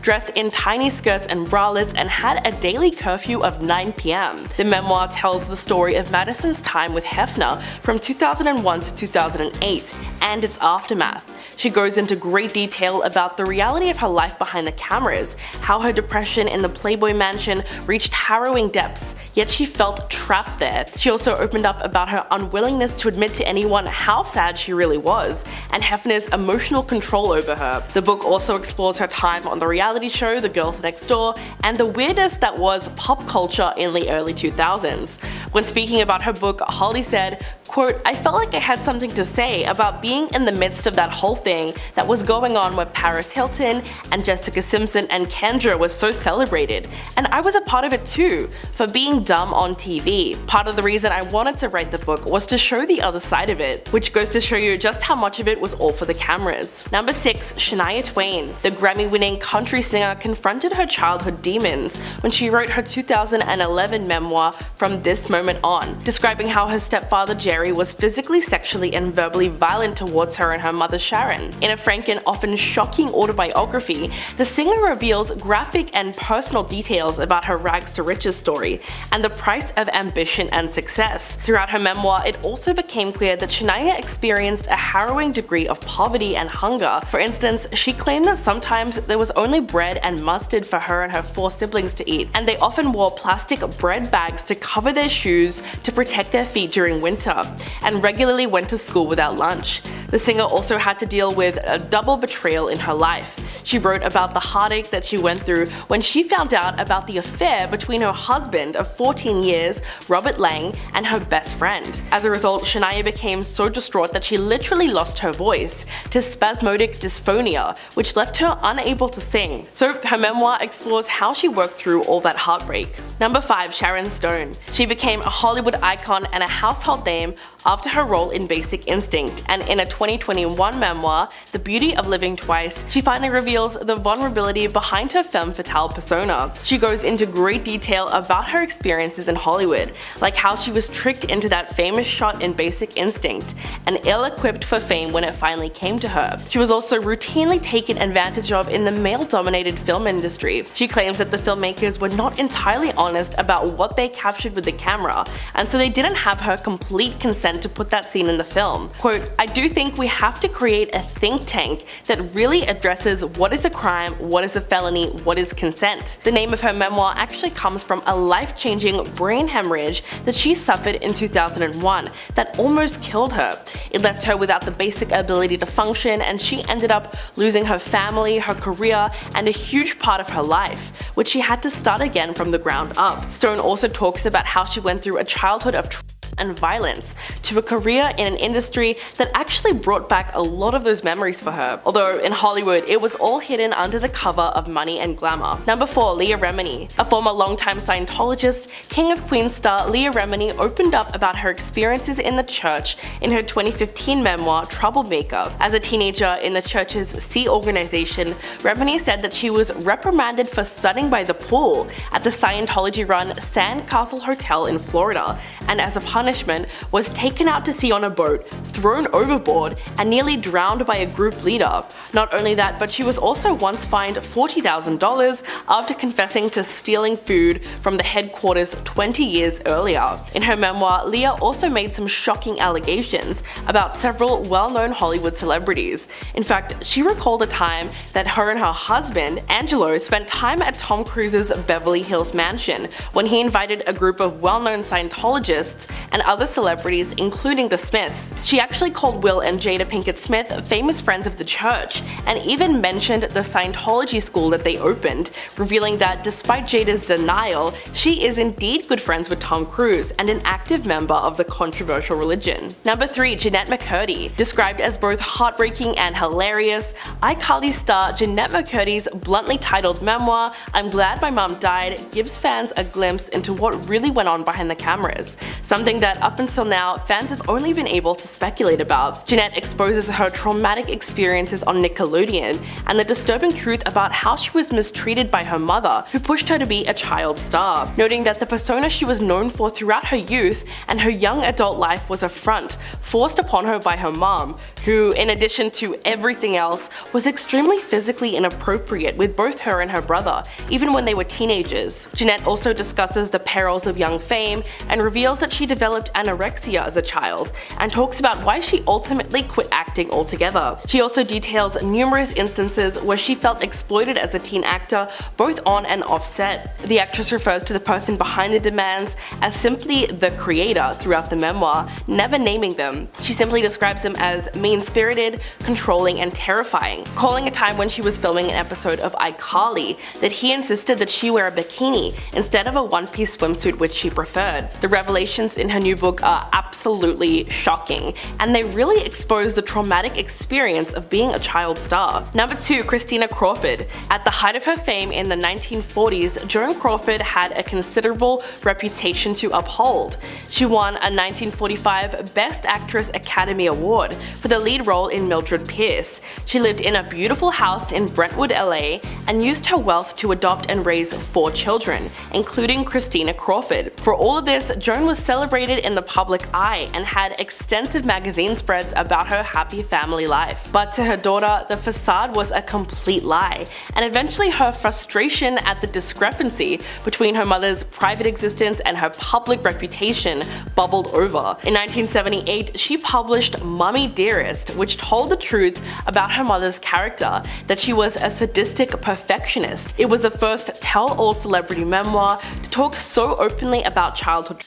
dressed in tiny skirts and bralettes, and had a daily curfew of 9 p.m. The memoir tells the story of Madison's time with Hefner from 2001 to 2008 and its aftermath. She goes into great detail about the reality of her life behind the cameras, how her depression in the Playboy mansion reached harrowing depths, yet she felt trapped there. She also opened up about her unwillingness to admit to anyone how sad she really was, and Hefner's emotional control over her. The book also explores her time on the reality show The Girls Next Door and the weirdness that was pop culture in the early 2000s. When speaking about her book, Holly said, Quote, "I felt like I had something to say about being in the midst of that whole thing that was going on where Paris Hilton and Jessica Simpson and Kendra was so celebrated. And I was a part of it too, for being dumb on TV. Part of the reason I wanted to write the book was to show the other side of it," which goes to show you just how much of it was all for the cameras. Number 6. Shania Twain. The Grammy-winning country singer confronted her childhood demons when she wrote her 2011 memoir, From This Moment On, describing how her stepfather Jerry was physically, sexually, and verbally violent towards her and her mother Sharon. In a frank and often shocking autobiography, the singer reveals graphic and personal details about her rags to riches story and the price of ambition and success. Throughout her memoir, it also became clear that Shania experienced a harrowing degree of poverty and hunger. For instance, she claimed that sometimes there was only bread and mustard for her and her 4 siblings to eat, and they often wore plastic bread bags to cover their shoes to protect their feet during winter, and regularly went to school without lunch. The singer also had to deal with a double betrayal in her life. She wrote about the heartache that she went through when she found out about the affair between her husband of 14 years, Robert Lang, and her best friend. As a result, Shania became so distraught that she literally lost her voice to spasmodic dysphonia, which left her unable to sing. So her memoir explores how she worked through all that heartbreak. Number 5. Sharon Stone. She became a Hollywood icon and a household name after her role in Basic Instinct, and in a 2021 memoir, The Beauty of Living Twice, she finally reveals the vulnerability behind her femme fatale persona. She goes into great detail about her experiences in Hollywood, like how she was tricked into that famous shot in Basic Instinct, and ill-equipped for fame when it finally came to her. She was also routinely taken advantage of in the male-dominated film industry. She claims that the filmmakers were not entirely honest about what they captured with the camera, and so they didn't have her complete consent to put that scene in the film. Quote, "I do think we have to create a think tank that really addresses what is a crime, what is a felony, what is consent." The name of her memoir actually comes from a life-changing brain hemorrhage that she suffered in 2001 that almost killed her. It left her without the basic ability to function, and she ended up losing her family, her career, and a huge part of her life, which she had to start again from the ground up. Stone also talks about how she went through a childhood of and violence to a career in an industry that actually brought back a lot of those memories for her, although in Hollywood it was all hidden under the cover of money and glamour. Number 4. Leah Remini. A former longtime Scientologist, King of Queens star Leah Remini opened up about her experiences in the church in her 2015 memoir, Troublemaker. As a teenager in the church's Sea organization, Remini said that she was reprimanded for sunning by the pool at the Scientology-run Sandcastle Hotel in Florida, and as a punishment was taken out to sea on a boat, thrown overboard, and nearly drowned by a group leader. Not only that, but she was also once fined $40,000 after confessing to stealing food from the headquarters 20 years earlier. In her memoir, Leah also made some shocking allegations about several well-known Hollywood celebrities. In fact, she recalled a time that her and her husband, Angelo, spent time at Tom Cruise's Beverly Hills mansion when he invited a group of well-known Scientologists and other celebrities, including the Smiths. She actually called Will and Jada Pinkett Smith famous friends of the church, and even mentioned the Scientology school that they opened, revealing that despite Jada's denial, she is indeed good friends with Tom Cruise and an active member of the controversial religion. Number 3. Janette McCurdy. Described as both heartbreaking and hilarious, iCarly star Janette McCurdy's bluntly titled memoir, I'm Glad My Mom Died, gives fans a glimpse into what really went on behind the cameras, something that up until now fans have only been able to speculate about. Janette exposes her traumatic experiences on Nickelodeon and the disturbing truth about how she was mistreated by her mother, who pushed her to be a child star, noting that the persona she was known for throughout her youth and her young adult life was a front forced upon her by her mom, who, in addition to everything else, was extremely physically inappropriate with both her and her brother, even when they were teenagers. Janette also discusses the perils of young fame and reveals that she developed anorexia as a child, and talks about why she ultimately quit acting altogether. She also details numerous instances where she felt exploited as a teen actor, both on and off set. The actress refers to the person behind the demands as simply the creator throughout the memoir, never naming them. She simply describes them as mean-spirited, controlling, and terrifying, calling a time when she was filming an episode of iCarly that he insisted that she wear a bikini instead of a one-piece swimsuit which she preferred. The revelations in her new book are absolutely shocking, and they really expose the traumatic experience of being a child star. Number 2, Christina Crawford. At the height of her fame in the 1940s, Joan Crawford had a considerable reputation to uphold. She won a 1945 Best Actress Academy Award for the lead role in Mildred Pierce. She lived in a beautiful house in Brentwood, LA, and used her wealth to adopt and raise 4 children, including Christina Crawford. For all of this, Joan was celebrated in the public eye and had extensive magazine spreads about her happy family life. But to her daughter, the facade was a complete lie, and eventually her frustration at the discrepancy between her mother's private existence and her public reputation bubbled over. In 1978, she published Mummy Dearest, which told the truth about her mother's character, that she was a sadistic perfectionist. It was the first tell-all celebrity memoir to talk so openly about childhood,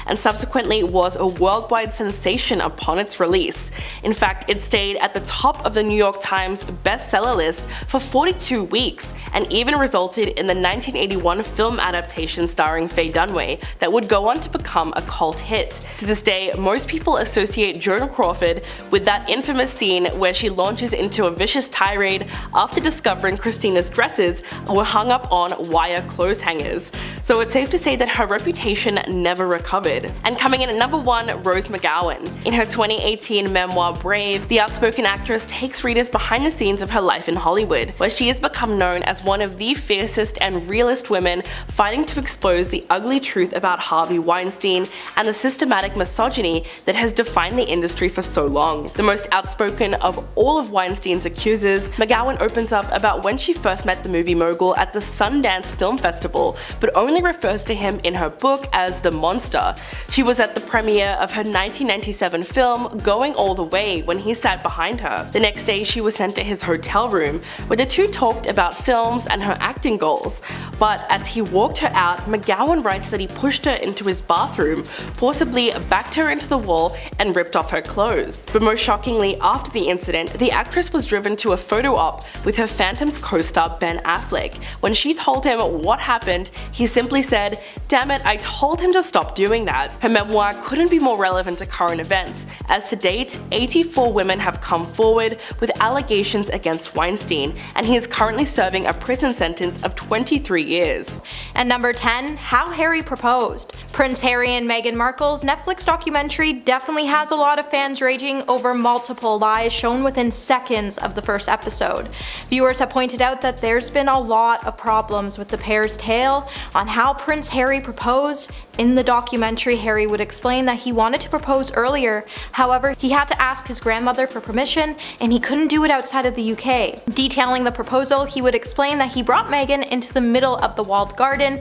and subsequently was a worldwide sensation upon its release. In fact, it stayed at the top of the New York Times bestseller list for 42 weeks, and even resulted in the 1981 film adaptation starring Faye Dunaway that would go on to become a cult hit. To this day, most people associate Joan Crawford with that infamous scene where she launches into a vicious tirade after discovering Christina's dresses were hung up on wire clothes hangers. So it's safe to say that her reputation never recovered. And coming in at number 1, Rose McGowan. In her 2018 memoir Brave, the outspoken actress takes readers behind the scenes of her life in Hollywood, where she has become known as one of the fiercest and realest women fighting to expose the ugly truth about Harvey Weinstein and the systematic misogyny that has defined the industry for so long. The most outspoken of all of Weinstein's accusers, McGowan opens up about when she first met the movie mogul at the Sundance Film Festival, but only refers to him in her book as the monster. She was at the premiere of her 1997 film Going All the Way when he sat behind her. The next day she was sent to his hotel room, where the two talked about films and her acting goals. But as he walked her out, McGowan writes that he pushed her into his bathroom, forcibly backed her into the wall, and ripped off her clothes. But most shockingly, after the incident, the actress was driven to a photo op with her Phantoms co-star Ben Affleck. When she told him what happened, he simply said, "Damn it, I told him to stop doing that." Her memoir couldn't be more relevant to current events, as to date, 84 women have come forward with allegations against Weinstein, and he is currently serving a prison sentence of 23 years. And number 10, How Harry Proposed. Prince Harry and Meghan Markle's Netflix documentary definitely has a lot of fans raging over multiple lies shown within seconds of the first episode. Viewers have pointed out that there's been a lot of problems with the pair's tale on how Prince Harry proposed. In the documentary, Harry would explain that he wanted to propose earlier, however, he had to ask his grandmother for permission and he couldn't do it outside of the UK. Detailing the proposal, he would explain that he brought Meghan into the middle of the walled garden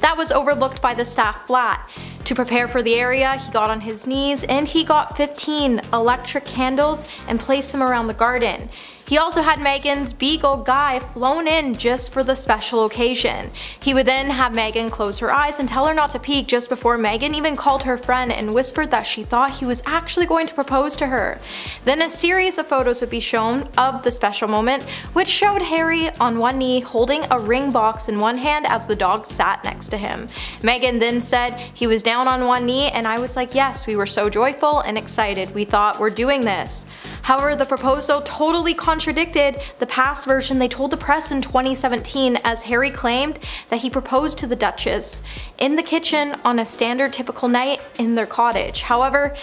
that was overlooked by the staff flat. To prepare for the area, he got on his knees and he got 15 electric candles and placed them around the garden. He also had Meghan's Beagle Guy flown in just for the special occasion. He would then have Meghan close her eyes and tell her not to peek just before Meghan even called her friend and whispered that she thought he was actually going to propose to her. Then a series of photos would be shown of the special moment, which showed Harry on one knee holding a ring box in one hand as the dog sat next to him. Meghan then said he was down on one knee, and I was like, yes, we were so joyful and excited. We thought, we're doing this. However, the proposal totally contradicted the past version they told the press in 2017, as Harry claimed that he proposed to the Duchess in the kitchen on a standard typical night in their cottage. However,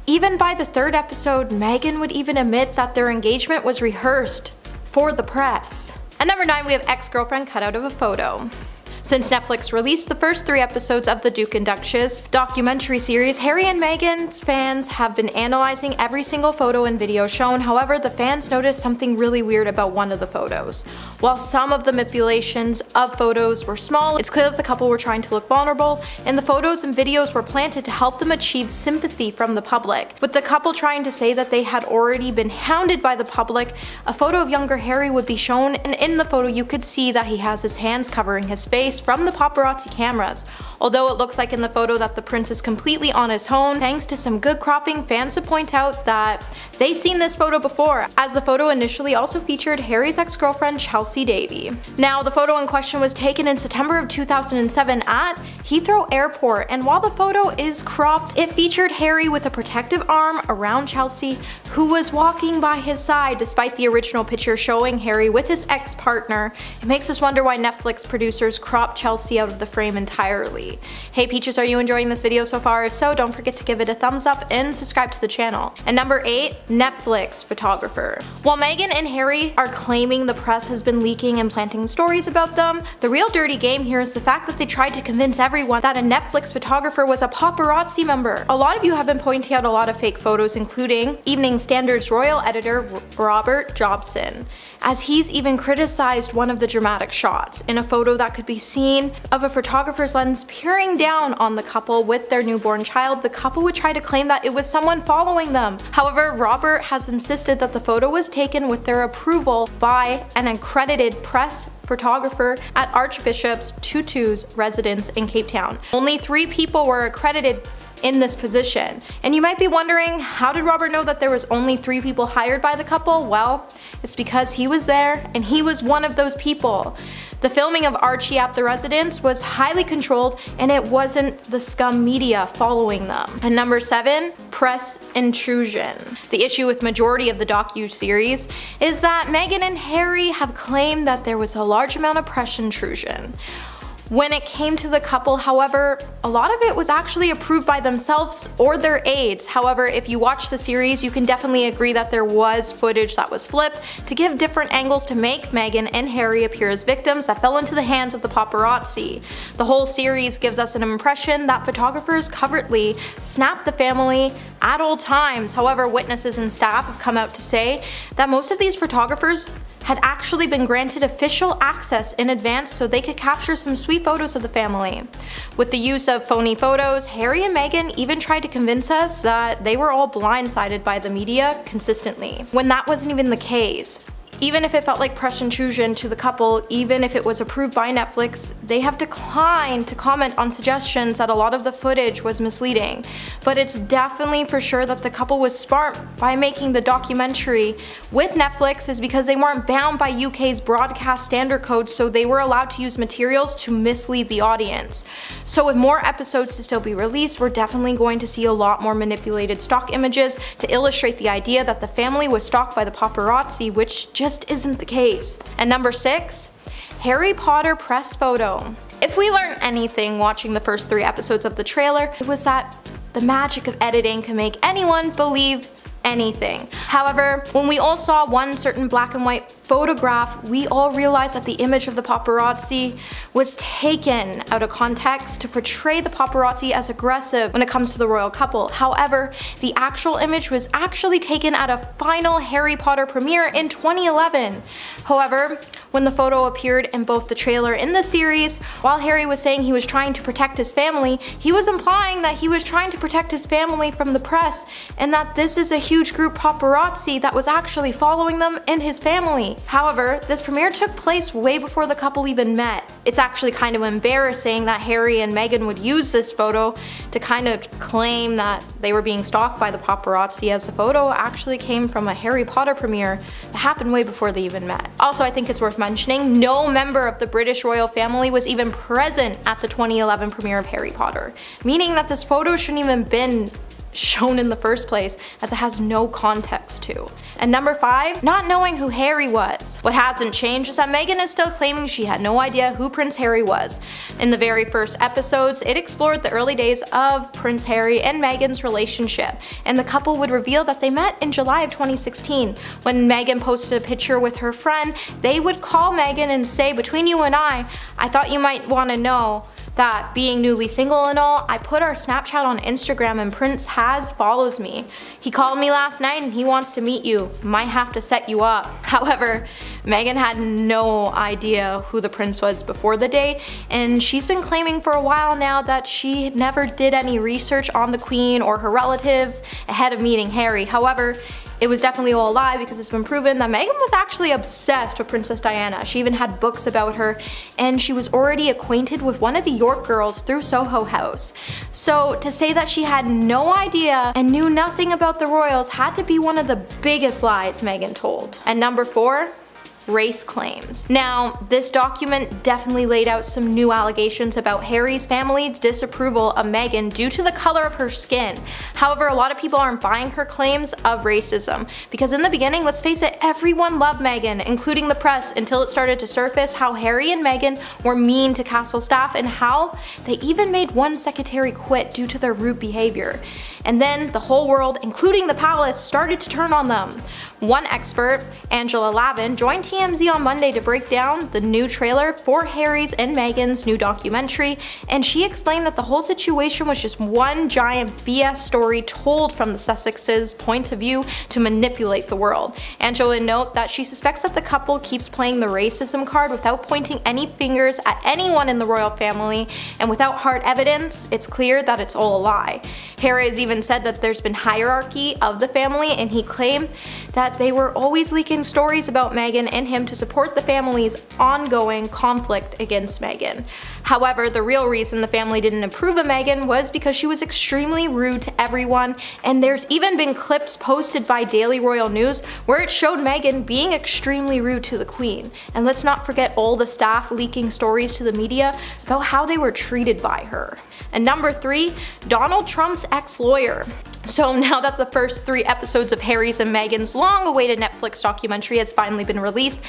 even by the third episode, Meghan would even admit that their engagement was rehearsed for the press. At number 9, we have Ex-Girlfriend cut out of a photo. Since Netflix released the first 3 episodes of the Duke and Duchess documentary series, Harry and Meghan's fans have been analyzing every single photo and video shown. However, the fans noticed something really weird about one of the photos. While some of the manipulations of photos were small, it's clear that the couple were trying to look vulnerable, and the photos and videos were planted to help them achieve sympathy from the public. With the couple trying to say that they had already been hounded by the public, a photo of younger Harry would be shown, and in the photo you could see that he has his hands covering his face, space from the paparazzi cameras. Although it looks like in the photo that the prince is completely on his own, thanks to some good cropping, fans would point out that they've seen this photo before, as the photo initially also featured Harry's ex-girlfriend Chelsea Davy. Now, the photo in question was taken in September of 2007 at Heathrow Airport, and while the photo is cropped, it featured Harry with a protective arm around Chelsea, who was walking by his side, despite the original picture showing Harry with his ex-partner. It makes us wonder why Netflix producers cropped Chelsea out of the frame entirely. Hey Peaches, are you enjoying this video so far? If so, don't forget to give it a thumbs up and subscribe to the channel. And number 8, Netflix photographer. While Meghan and Harry are claiming the press has been leaking and planting stories about them, the real dirty game here is the fact that they tried to convince everyone that a Netflix photographer was a paparazzi member. A lot of you have been pointing out a lot of fake photos, including Evening Standard's royal editor Robert Jobson, as he's even criticized one of the dramatic shots in a photo that could be seen of a photographer's lens peering down on the couple with their newborn child. The couple would try to claim that it was someone following them. However, Robert has insisted that the photo was taken with their approval by an accredited press photographer at Archbishop's Tutu's residence in Cape Town. Only 3 people were accredited in this position. And you might be wondering, how did Robert know that there was only 3 people hired by the couple? Well, it's because he was there and he was one of those people. The filming of Archie at the residence was highly controlled, and it wasn't the scum media following them. And number 7, press intrusion. The issue with majority of the docu-series is that Meghan and Harry have claimed that there was a large amount of press intrusion. When it came to the couple, however, a lot of it was actually approved by themselves or their aides. However, if you watch the series, you can definitely agree that there was footage that was flipped to give different angles to make Meghan and Harry appear as victims that fell into the hands of the paparazzi. The whole series gives us an impression that photographers covertly snapped the family at all times. However, witnesses and staff have come out to say that most of these photographers had actually been granted official access in advance so they could capture some sweet photos of the family. With the use of phony photos, Harry and Meghan even tried to convince us that they were all blindsided by the media consistently, when that wasn't even the case. Even if it felt like press intrusion to the couple, even if it was approved by Netflix, they have declined to comment on suggestions that a lot of the footage was misleading. But it's definitely for sure that the couple was smart by making the documentary with Netflix, is because they weren't bound by UK's broadcast standard codes, so they were allowed to use materials to mislead the audience. So with more episodes to still be released, we're definitely going to see a lot more manipulated stock images to illustrate the idea that the family was stalked by the paparazzi, which just isn't the case. And number 6, Harry Potter press photo. If we learned anything watching the first 3 episodes of the trailer, it was that the magic of editing can make anyone believe anything. However, when we all saw one certain black and white photograph, we all realized that the image of the paparazzi was taken out of context to portray the paparazzi as aggressive when it comes to the royal couple. However, the actual image was actually taken at a final Harry Potter premiere in 2011. However, when the photo appeared in both the trailer and the series, while Harry was saying he was trying to protect his family, he was implying that he was trying to protect his family from the press, and that this is a huge group paparazzi that was actually following them and his family. However, this premiere took place way before the couple even met. It's actually kind of embarrassing that Harry and Meghan would use this photo to kind of claim that they were being stalked by the paparazzi, as the photo actually came from a Harry Potter premiere that happened way before they even met. Also, I think it's worth mentioning, no member of the British royal family was even present at the 2011 premiere of Harry Potter, meaning that this photo shouldn't even been shown in the first place, as it has no context to. And number 5, not knowing who Harry was. What hasn't changed is that Meghan is still claiming she had no idea who Prince Harry was. In the very first episodes, it explored the early days of Prince Harry and Meghan's relationship, and the couple would reveal that they met in July of 2016. When Meghan posted a picture with her friend, they would call Meghan and say, "Between you and I thought you might want to know that being newly single and all, I put our Snapchat on Instagram and Prince follows me. He called me last night and he wants to meet you. Might have to set you up." However, Meghan had no idea who the prince was before the date, and she's been claiming for a while now that she never did any research on the Queen or her relatives ahead of meeting Harry. However, it was definitely all a lie because it's been proven that Meghan was actually obsessed with Princess Diana. She even had books about her, and she was already acquainted with one of the York girls through Soho House. So to say that she had no idea and knew nothing about the royals had to be one of the biggest lies Meghan told. And number 4, race claims. Now, this document definitely laid out some new allegations about Harry's family's disapproval of Meghan due to the color of her skin. However, a lot of people aren't buying her claims of racism, because in the beginning, let's face it, everyone loved Meghan, including the press, until it started to surface how Harry and Meghan were mean to castle staff and how they even made one secretary quit due to their rude behavior. And then the whole world, including the palace, started to turn on them. One expert, Angela Lavin, joined TMZ on Monday to break down the new trailer for Harry's and Meghan's new documentary, and she explained that the whole situation was just one giant BS story told from the Sussex's point of view to manipulate the world. Angela noted that she suspects that the couple keeps playing the racism card without pointing any fingers at anyone in the royal family, and without hard evidence, it's clear that it's all a lie. Harry has even said that there's been hierarchy of the family, and he claimed that they were always leaking stories about Meghan and him to support the family's ongoing conflict against Meghan. However, the real reason the family didn't approve of Meghan was because she was extremely rude to everyone, and there's even been clips posted by Daily Royal News where it showed Meghan being extremely rude to the Queen. And let's not forget all the staff leaking stories to the media about how they were treated by her. And number 3, Donald Trump's ex-lawyer. So now that the first 3 episodes of Harry's and Meghan's long-awaited Netflix documentary has finally been released,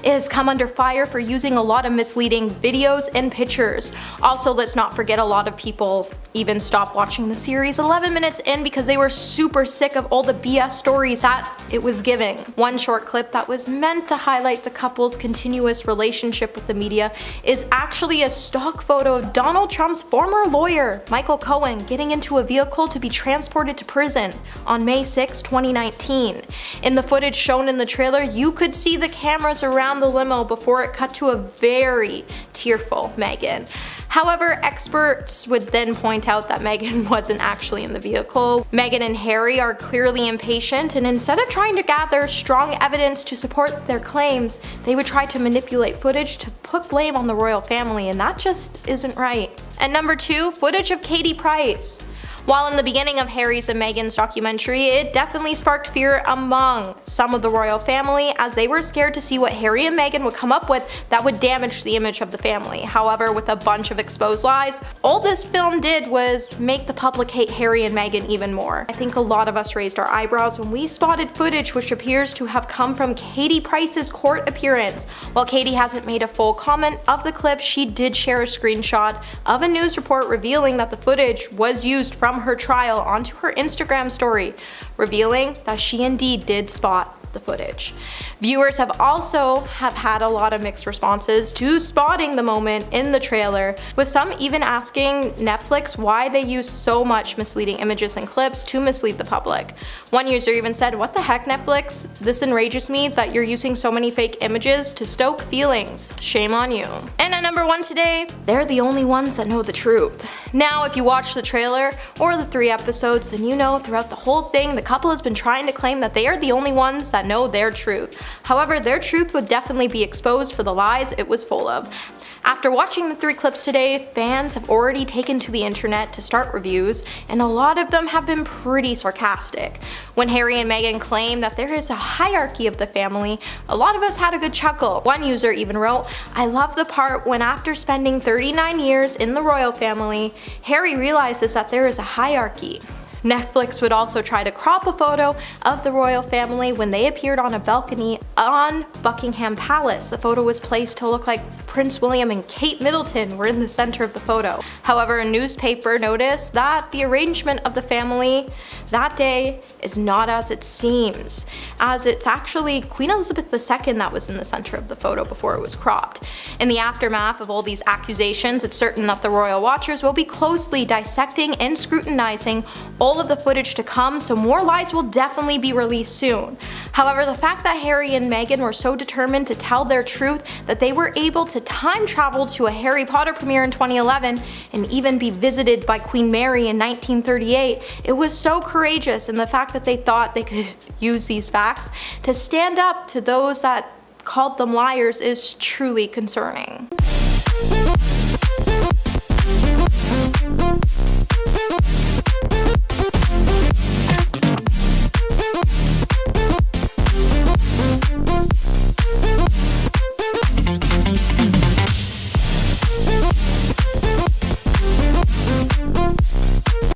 it has come under fire for using a lot of misleading videos and pictures. Also, let's not forget a lot of people even stopped watching the series 11 minutes in because they were super sick of all the BS stories that it was giving. One short clip that was meant to highlight the couple's continuous relationship with the media is actually a stock photo of Donald Trump's former lawyer, Michael Cohen, getting into a vehicle to be transported to prison on May 6, 2019. In the footage shown in the trailer, you could see the cameras around the limo before it cut to a very tearful Meghan. However, experts would then point out that Meghan wasn't actually in the vehicle. Meghan and Harry are clearly impatient, and instead of trying to gather strong evidence to support their claims, they would try to manipulate footage to put blame on the royal family, and that just isn't right. And number 2, footage of Katie Price. While in the beginning of Harry's and Meghan's documentary, it definitely sparked fear among some of the royal family, as they were scared to see what Harry and Meghan would come up with that would damage the image of the family. However, with a bunch of exposed lies, all this film did was make the public hate Harry and Meghan even more. I think a lot of us raised our eyebrows when we spotted footage which appears to have come from Katie Price's court appearance. While Katie hasn't made a full comment of the clip, she did share a screenshot of a news report revealing that the footage was used from her trial onto her Instagram story, revealing that she indeed did spot the footage. Viewers have also had a lot of mixed responses to spotting the moment in the trailer, with some even asking Netflix why they use so much misleading images and clips to mislead the public. One user even said, "What the heck, Netflix? This enrages me that you're using so many fake images to stoke feelings. Shame on you." And at number 1 today, they're the only ones that know the truth. Now, if you watch the trailer or the 3 episodes, then you know throughout the whole thing the couple has been trying to claim that they are the only ones that know their truth. However, their truth would definitely be exposed for the lies it was full of. After watching the 3 clips today, fans have already taken to the internet to start reviews, and a lot of them have been pretty sarcastic. When Harry and Meghan claim that there is a hierarchy of the family, a lot of us had a good chuckle. One user even wrote, "I love the part when after spending 39 years in the royal family, Harry realizes that there is a hierarchy." Netflix would also try to crop a photo of the royal family when they appeared on a balcony on Buckingham Palace. The photo was placed to look like Prince William and Kate Middleton were in the center of the photo. However, a newspaper noticed that the arrangement of the family that day is not as it seems, as it's actually Queen Elizabeth II that was in the center of the photo before it was cropped. In the aftermath of all these accusations, it's certain that the royal watchers will be closely dissecting and scrutinizing all all of the footage to come, so more lies will definitely be released soon. However, the fact that Harry and Meghan were so determined to tell their truth that they were able to time travel to a Harry Potter premiere in 2011 and even be visited by Queen Mary in 1938, it was so courageous, and the fact that they thought they could use these facts to stand up to those that called them liars is truly concerning.